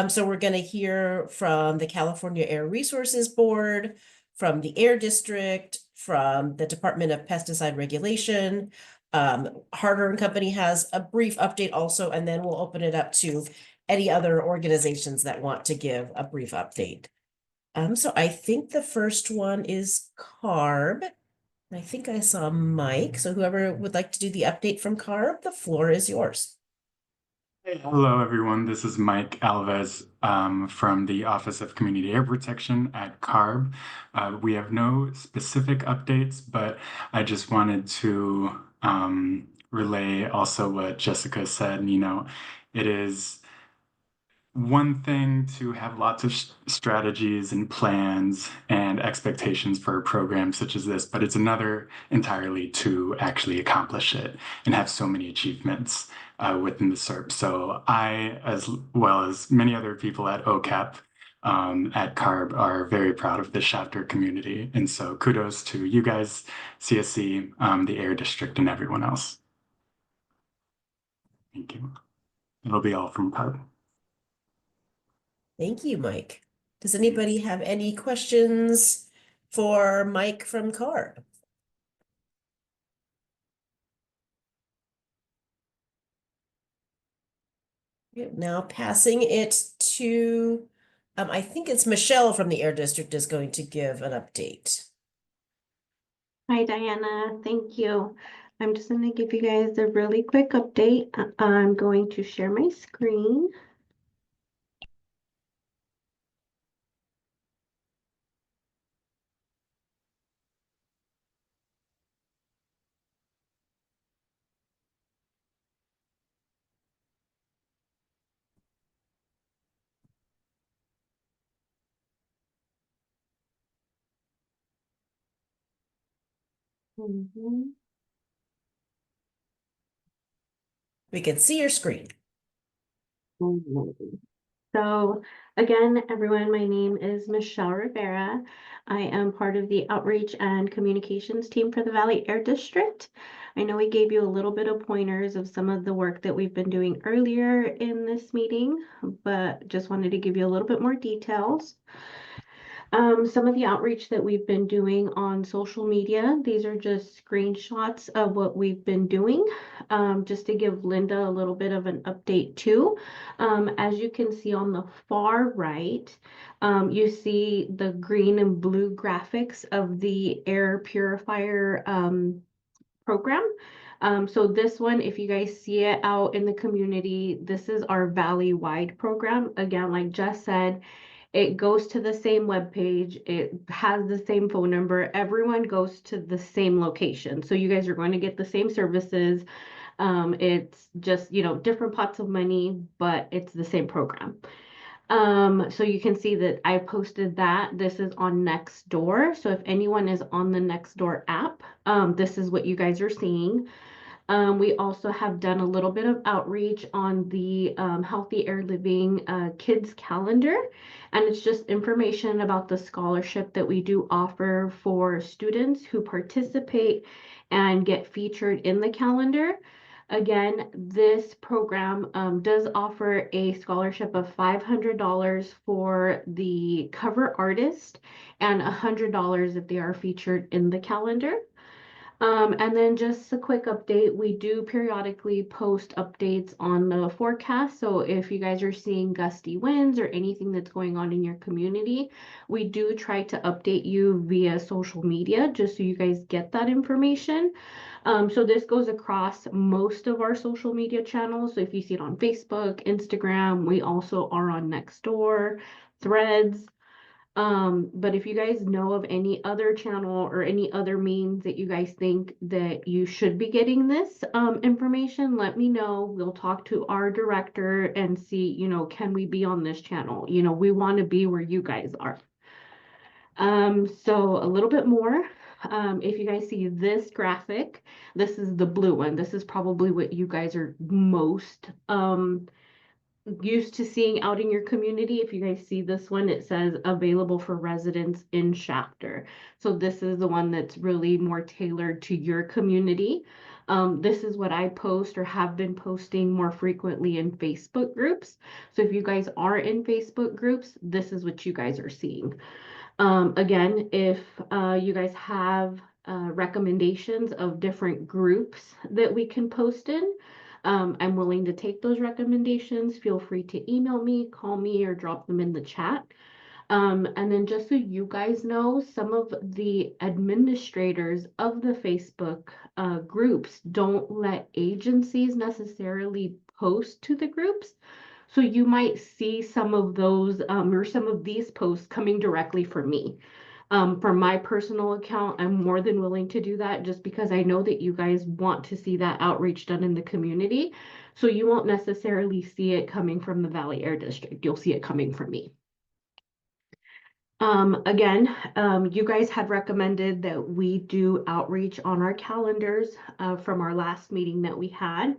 So we're going to hear from the California Air Resources Board, from the Air District, from the Department of Pesticide Regulation. Harder and Company has a brief update also, and then we'll open it up to any other organizations that want to give a brief update. So I think the first one is CARB. I think I saw Mike. So whoever would like to do the update from CARB, the floor is yours. Hello, everyone. This is Mike Alves from the Office of Community Air Protection at CARB. We have no specific updates, but I just wanted to relay also what Jessica said. It is one thing to have lots of strategies and plans and expectations for a program such as this, but it's another entirely to actually accomplish it and have so many achievements within the SERP. So I, as well as many other people at OCAP, at CARB, are very proud of the Shafter community. And so kudos to you guys, CSC, the Air District, and everyone else. Thank you. It'll be all from CARB. Thank you, Mike. Does anybody have any questions for Mike from CARB? Now passing it to, I think it's Michelle from the Air District is going to give an update. Hi, Diana. Thank you. I'm just going to give you guys a really quick update. I'm going to share my screen. We can see your screen. So again, everyone, my name is Michelle Rivera. I am part of the outreach and communications team for the Valley Air District. I know we gave you a little bit of pointers of some of the work that we've been doing earlier in this meeting, but just wanted to give you a little bit more details. Some of the outreach that we've been doing on social media, these are just screenshots of what we've been doing, just to give Linda a little bit of an update too. As you can see on the far right, you see the green and blue graphics of the air purifier program. So this one, if you guys see it out in the community, this is our valley-wide program. Again, like Jess said, it goes to the same webpage. It has the same phone number. Everyone goes to the same location. So you guys are going to get the same services. It's just, different pots of money, but it's the same program. So you can see that I posted that. This is on Nextdoor. So if anyone is on the Nextdoor app, this is what you guys are seeing. We also have done a little bit of outreach on the Healthy Air Living Kids Calendar, and it's just information about the scholarship that we do offer for students who participate and get featured in the calendar. Again, this program does offer a scholarship of $500 for the cover artist and $100 if they are featured in the calendar. And then just a quick update, we do periodically post updates on the forecast. So if you guys are seeing gusty winds or anything that's going on in your community, we do try to update you via social media just so you guys get that information. So this goes across most of our social media channels. So if you see it on Facebook, Instagram, we also are on Nextdoor, Threads. But if you guys know of any other channel or any other means that you guys think that you should be getting this information, let me know. We'll talk to our director and see, can we be on this channel? We want to be where you guys are. So a little bit more. If you guys see this graphic, this is the blue one. This is probably what you guys are most used to seeing out in your community. If you guys see this one, it says available for residents in Shafter. So this is the one that's really more tailored to your community. This is what I post or have been posting more frequently in Facebook groups. So if you guys are in Facebook groups, this is what you guys are seeing. Again, if you guys have recommendations of different groups that we can post in, I'm willing to take those recommendations. Feel free to email me, call me, or drop them in the chat. And then just so you guys know, some of the administrators of the Facebook groups don't let agencies necessarily post to the groups. So you might see some of those or some of these posts coming directly from me. From my personal account, I'm more than willing to do that just because I know that you guys want to see that outreach done in the community. So you won't necessarily see it coming from the Valley Air District. You'll see it coming from me. Again, you guys had recommended that we do outreach on our calendars from our last meeting that we had.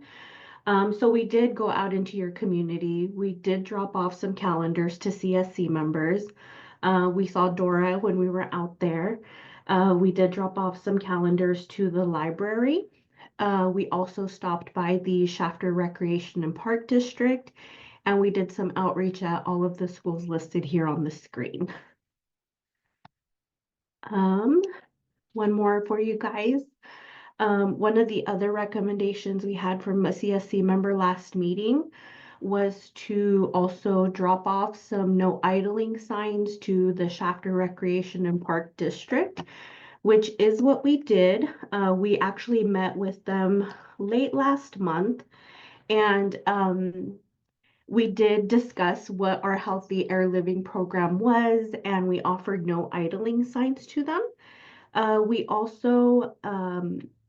So we did go out into your community. We did drop off some calendars to CSC members. We saw Dora when we were out there. We did drop off some calendars to the library. We also stopped by the Shafter Recreation and Park District, and we did some outreach at all of the schools listed here on the screen. One more for you guys. One of the other recommendations we had from a CSC member last meeting was to also drop off some no idling signs to the Shafter Recreation and Park District, which is what we did. We actually met with them late last month, and we did discuss what our Healthy Air Living program was, and we offered no idling signs to them. We also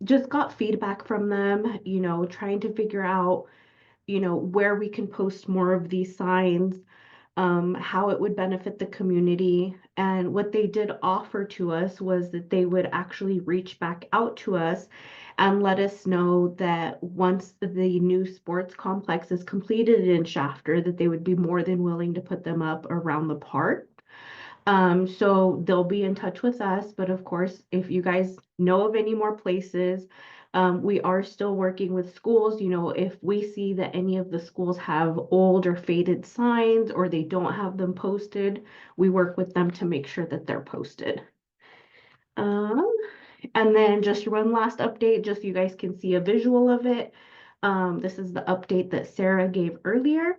just got feedback from them, trying to figure out, where we can post more of these signs, how it would benefit the community. And what they did offer to us was that they would actually reach back out to us and let us know that once the new sports complex is completed in Shafter, that they would be more than willing to put them up around the park. So they'll be in touch with us, but of course, if you guys know of any more places, we are still working with schools. If we see that any of the schools have old or faded signs or they don't have them posted, we work with them to make sure that they're posted. And then just one last update, just so you guys can see a visual of it. This is the update that Sarah gave earlier.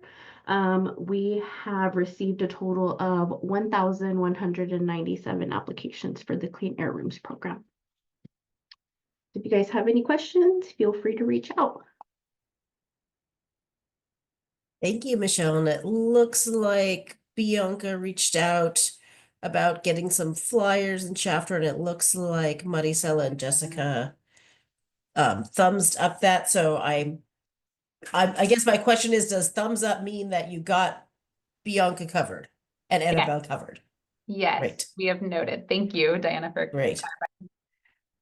We have received a total of 1,197 applications for the Clean Air Rooms program. if you guys have any questions, feel free to reach out. Thank you, Michelle. And it looks like Bianca reached out about getting some flyers in Shafter, and it looks like Maricela and Jessica thumbs up that. So I guess my question is, does thumbs up mean that you got Bianca covered and Annabelle covered? Yes, Great. we have noted. Thank you, Diana, for Great.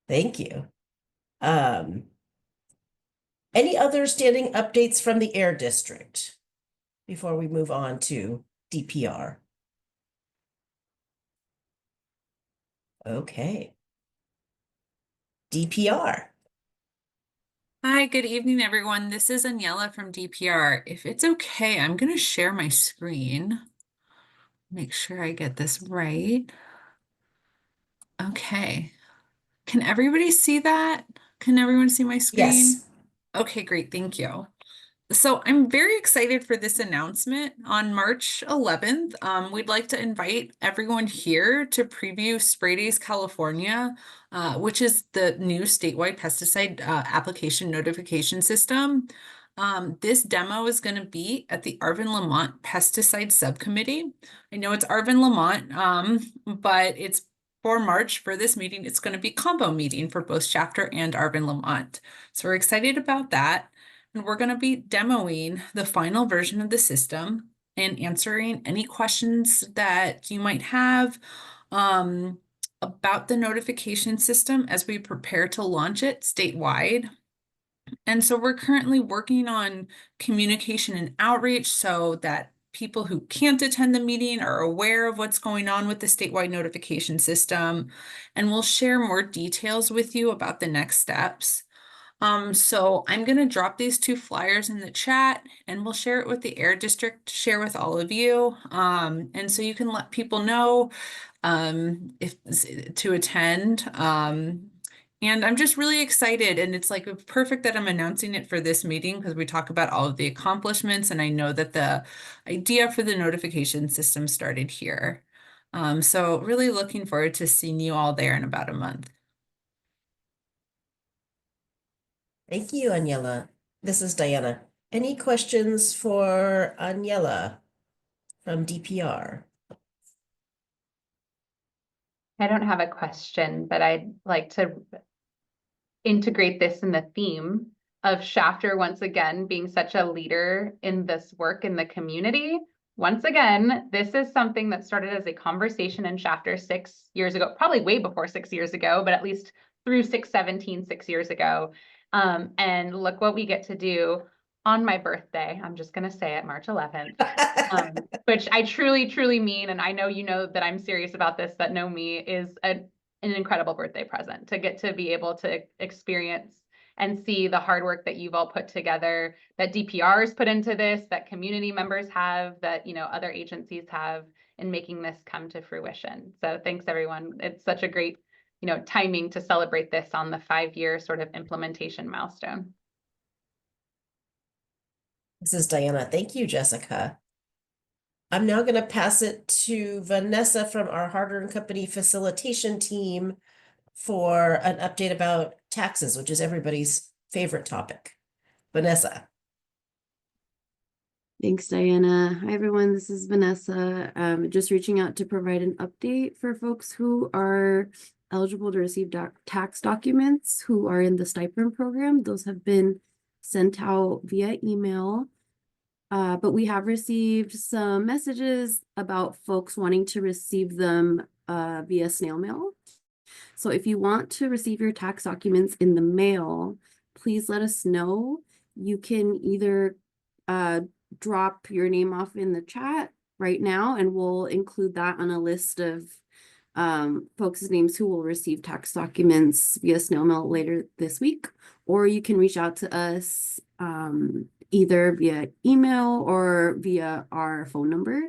Thank you. Any other standing updates from the Air District before we move on to DPR? Okay. DPR. Hi, good evening, everyone. This is Aniela from DPR. If it's okay, I'm going to share my screen. Make sure I get this right. Okay. Can everybody see that? Can everyone see my screen? Yes. Okay, great. Thank you. So I'm very excited for this announcement. On March 11th, we'd like to invite everyone here to preview Spray Days California, which is the new statewide pesticide application notification system. This demo is going to be at the Arvin Lamont Pesticide Subcommittee. I know it's Arvin Lamont, but it's for March for this meeting. It's going to be combo meeting for both Shafter and Arvin Lamont. So we're excited about that. And we're going to be demoing the final version of the system and answering any questions that you might have about the notification system as we prepare to launch it statewide. And so we're currently working on communication and outreach so that people who can't attend the meeting are aware of what's going on with the statewide notification system. And we'll share more details with you about the next steps. So I'm going to drop these two flyers in the chat and we'll share it with the Air District, share with all of you. And so you can let people know if to attend. And I'm just really excited, and it's like perfect that I'm announcing it for this meeting because we talk about all of the accomplishments, and I know that the idea for the notification system started here. So really looking forward to seeing you all there in about a month. Thank you, Aniela. This is Diana. Any questions for Aniela from DPR? I don't have a question, but I'd like to integrate this in the theme of Shafter once again being such a leader in this work in the community. Once again, this is something that started as a conversation in Shafter 6 years ago, probably way before 6 years ago, but at least through 6 years ago. And look what we get to do on my birthday. I'm just going to say it, March 11th, which I truly, truly mean. And I know you know that I'm serious about this, that know me, is an incredible birthday present to get to be able to experience and see the hard work that you've all put together, that DPR has put into this, that community members have, that, you know, other agencies have in making this come to fruition. So thanks, everyone. It's such a great, you know, timing to celebrate this on the 5-year sort of implementation milestone. This is Diana. Thank you, Jessica. I'm now going to pass it to Vanessa from our Harder & Company facilitation team for an update about taxes, which is everybody's favorite topic. Vanessa. Thanks, Diana. Hi, everyone. This is Vanessa. Just reaching out to provide an update for folks who are eligible to receive tax documents who are in the stipend program. Those have been sent out via email. But we have received some messages about folks wanting to receive them via snail mail. So if you want to receive your tax documents in the mail, please let us know. You can either drop your name off in the chat right now, and we'll include that on a list of folks' names who will receive tax documents via snail mail later this week, or you can reach out to us either via email or via our phone number,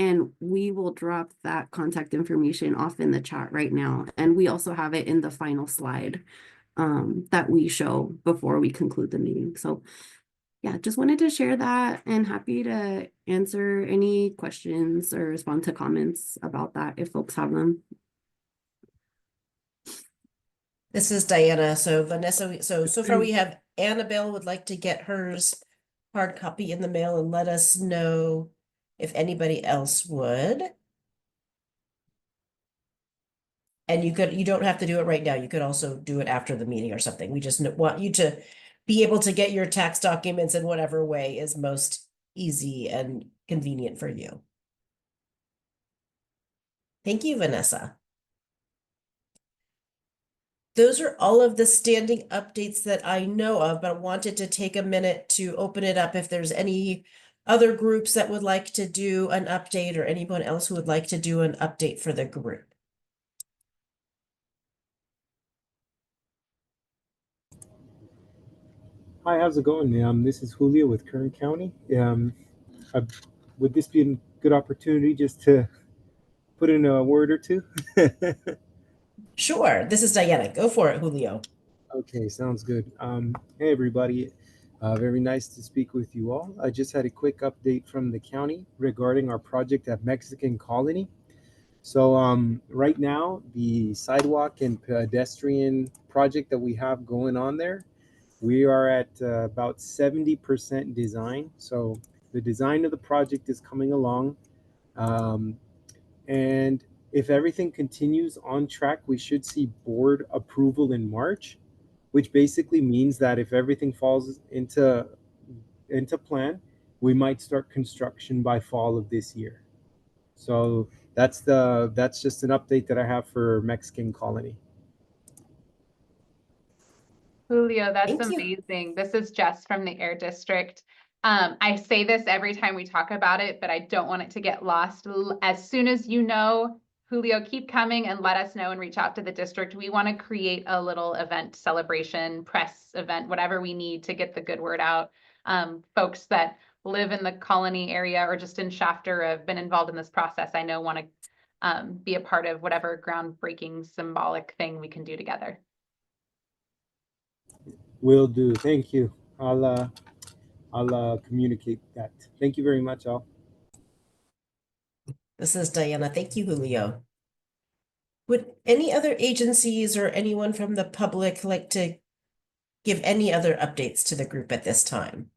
and we will drop that contact information off in the chat right now. And we also have it in the final slide that we show before we conclude the meeting. So yeah, just wanted to share that, and happy to answer any questions or respond to comments about that if folks have them. This is Diana. So Vanessa, so far we have Annabelle would like to get hers hard copy in the mail and let us know if anybody else would. And you don't have to do it right now. You could also do it after the meeting or something. We just want you to be able to get your tax documents in whatever way is most easy and convenient for you. Thank you, Vanessa. Those are all of the standing updates that I know of, but I wanted to take a minute to open it up if there's any other groups that would like to do an update or anyone else who would like to do an update for the group. Hi, how's it going? This is Julio with Kern County. Would this be a good opportunity just to put in a word or two? Sure. This is Diana. Go for it, Julio. Okay, sounds good. Hey, everybody. Very nice to speak with you all. I just had a quick update from the county regarding our project at Mexican Colony. So right now, the sidewalk and pedestrian project that we have going on there, we are at about 70% design. So the design of the project is coming along. And if everything continues on track, we should see board approval in March, which basically means that if everything falls into plan, we might start construction by fall of this year. So that's just an update that I have for Mexican Colony. Julio, that's Thank you. amazing. This is Jess from the Air District. I say this every time we talk about it, but I don't want it to get lost. As soon as you know, Julio, keep coming and let us know and reach out to the district. We want to create a little event, celebration, press event, whatever we need to get the good word out. Folks that live in the Colony area or just in Shafter have been involved in this process, I know want to be a part of whatever groundbreaking symbolic thing we can do together. Will do. Thank you. I'll communicate that. Thank you very much, all. This is Diana. Thank you, Julio. Would any other agencies or anyone from the public like to give any other updates to the group at this time?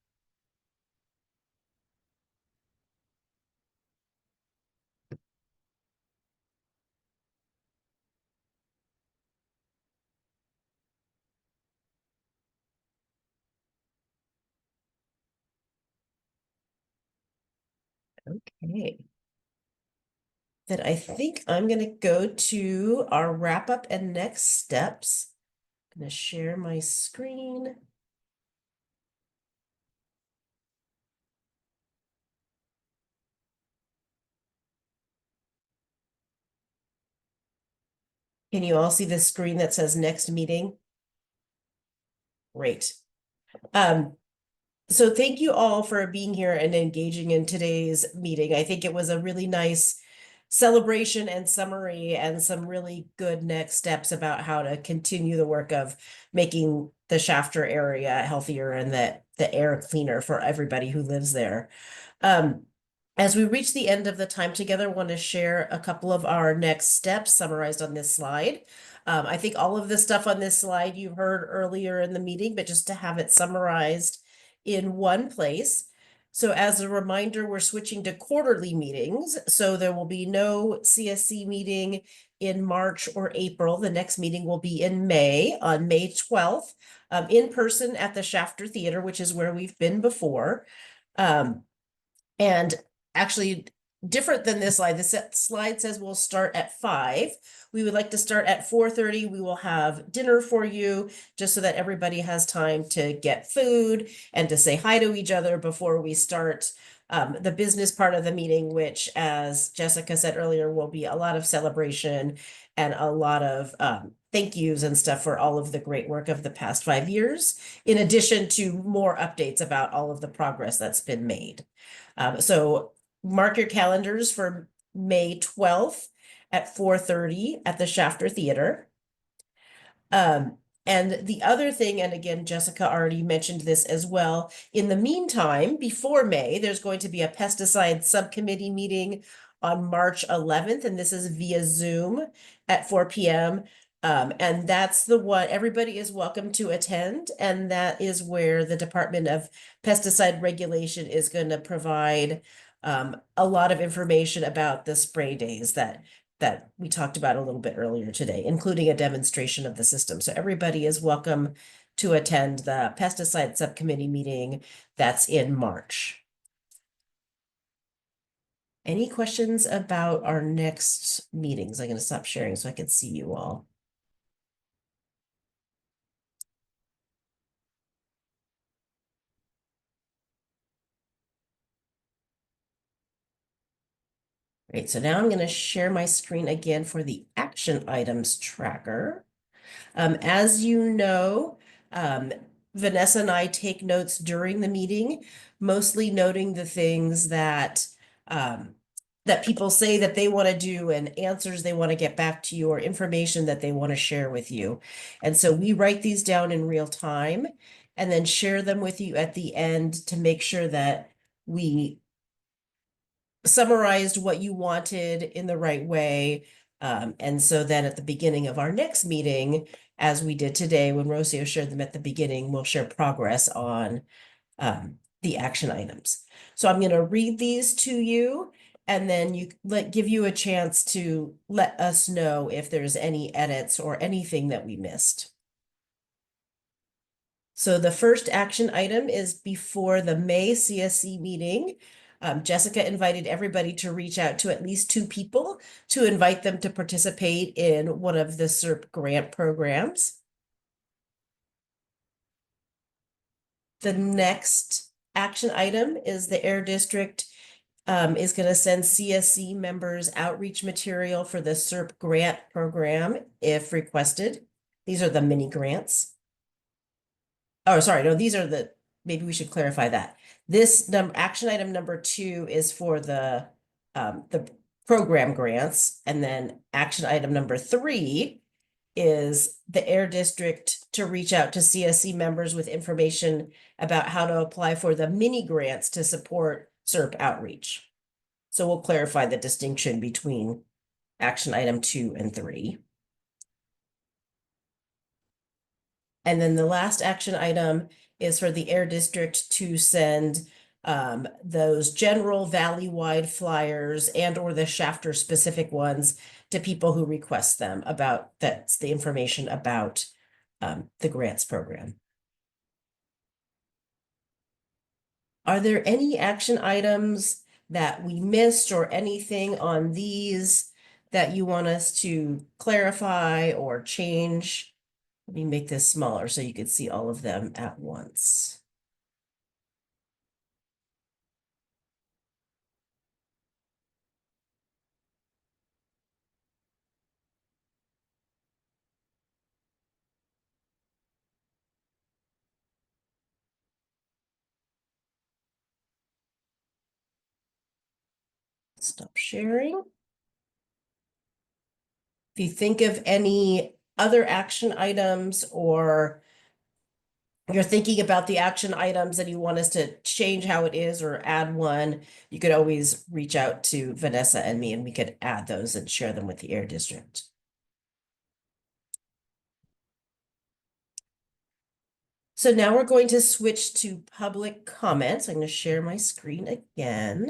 Okay. Then I think I'm going to go to our wrap up and next steps. I'm going to share my screen. Can you all see the screen that says next meeting? Great. So thank you all for being here and engaging in today's meeting. I think it was a really nice celebration and summary and some really good next steps about how to continue the work of making the Shafter area healthier and the air cleaner for everybody who lives there. As we reach the end of the time together, I want to share a couple of our next steps summarized on this slide. I think all of the stuff on this slide you heard earlier in the meeting, but just to have it summarized in one place. So as a reminder, we're switching to quarterly meetings. So there will be no CSC meeting in March or April. The next meeting will be in May, on May 12th, in person at the Shafter Theater, which is where we've been before. And actually, different than this slide, this slide says we'll start at 5. We would like to start at 4:30. We will have dinner for you just so that everybody has time to get food and to say hi to each other before we start the business part of the meeting, which, as Jessica said earlier, will be a lot of celebration and a lot of thank yous and stuff for all of the great work of the past 5 years, in addition to more updates about all of the progress that's been made. So mark your calendars for May 12th at 4:30 at the Shafter Theater. And the other thing, and again, Jessica already mentioned this as well, in the meantime, before May, there's going to be a pesticide subcommittee meeting on March 11th, and this is via Zoom at 4 p.m. And that's the one, everybody is welcome to attend, and that is where the Department of Pesticide Regulation is going to provide a lot of information about the spray days that we talked about a little bit earlier today, including a demonstration of the system. So everybody is welcome to attend the pesticide subcommittee meeting that's in March. Any questions about our next meetings? I'm going to stop sharing so I can see you all. Great, so now I'm going to share my screen again for the action items tracker. As you know, Vanessa and I take notes during the meeting, mostly noting the things that that people say that they want to do and answers they want to get back to you or information that they want to share with you. And so we write these down in real time and then share them with you at the end to make sure that we summarized what you wanted in the right way. And so then at the beginning of our next meeting, as we did today, when Rocio shared them at the beginning, we'll share progress on the action items. So I'm going to read these to you, and then give you a chance to let us know if there's any edits or anything that we missed. So the first action item is before the May CSC meeting. Jessica invited everybody to reach out to at least 2 people to invite them to participate in one of the SERP grant programs. The next action item is the Air District is going to send CSC members outreach material for the SERP grant program if requested. These are the mini grants. Oh, sorry, no, these are the, maybe we should clarify that. This action item number 2 is for the program grants, and then action item number 3 is the Air District to reach out to CSC members with information about how to apply for the mini grants to support SERP outreach. So we'll clarify the distinction between action item 2 and 3. And then the last action item is for the Air District to send those general valley-wide flyers and or the Shafter specific ones to people who request them about, that's the information about the grants program. Are there any action items that we missed or anything on these that you want us to clarify or change? Let me make this smaller so you can see all of them at once. Stop sharing. If you think of any other action items or you're thinking about the action items and you want us to change how it is or add one, you could always reach out to Vanessa and me and we could add those and share them with the Air District. So now we're going to switch to public comments. I'm going to share my screen again.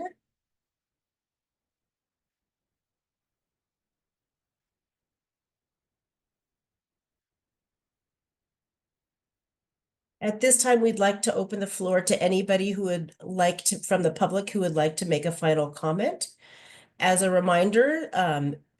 At this time, we'd like to open the floor to anybody who would like to, from the public, who would like to make a final comment. As a reminder,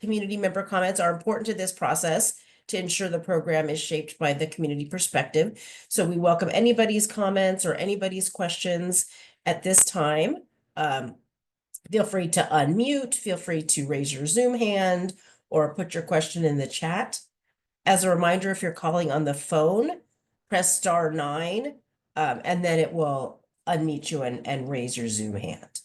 community member comments are important to this process to ensure the program is shaped by the community perspective. So we welcome anybody's comments or anybody's questions at this time. Feel free to unmute, feel free to raise your Zoom hand or put your question in the chat. As a reminder, if you're calling on the phone, press *9, and then it will unmute you and raise your Zoom hand.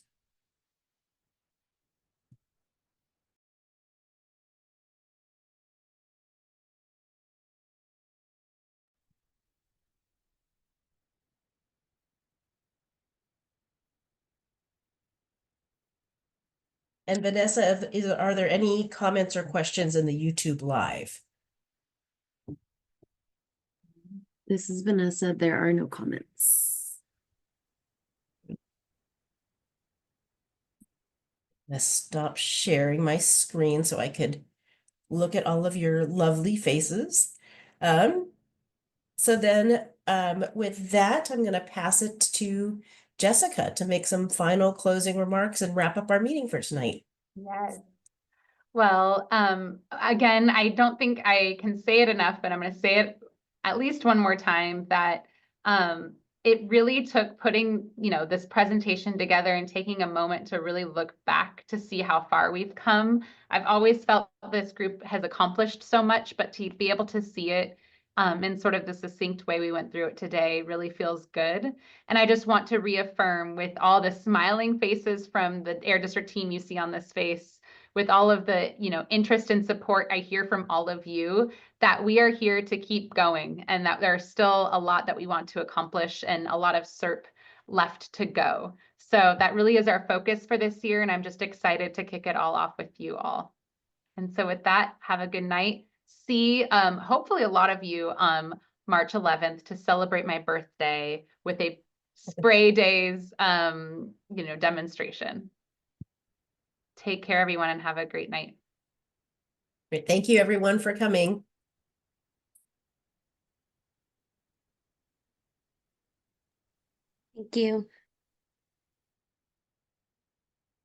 And Vanessa, are there any comments or questions in the YouTube Live? This is Vanessa. There are no comments. Let's stop sharing my screen so I could look at all of your lovely faces. So then with that, I'm going to pass it to Jessica to make some final closing remarks and wrap up our meeting for tonight. Yes. Well, again, I don't think I can say it enough, but I'm going to say it at least one more time that it really took putting, this presentation together and taking a moment to really look back to see how far we've come. I've always felt this group has accomplished so much, but to be able to see it in sort of the succinct way we went through it today really feels good. And I just want to reaffirm with all the smiling faces from the Air District team you see on this face, with all of the interest and support I hear from all of you, that we are here to keep going and that there's still a lot that we want to accomplish and a lot of SERP left to go. So that really is our focus for this year, and I'm just excited to kick it all off with you all. And so with that, have a good night. See hopefully a lot of you March 11th to celebrate my birthday with a spray days demonstration. Take care, everyone, and have a great night. Great. Thank you, everyone, for coming. Thank you.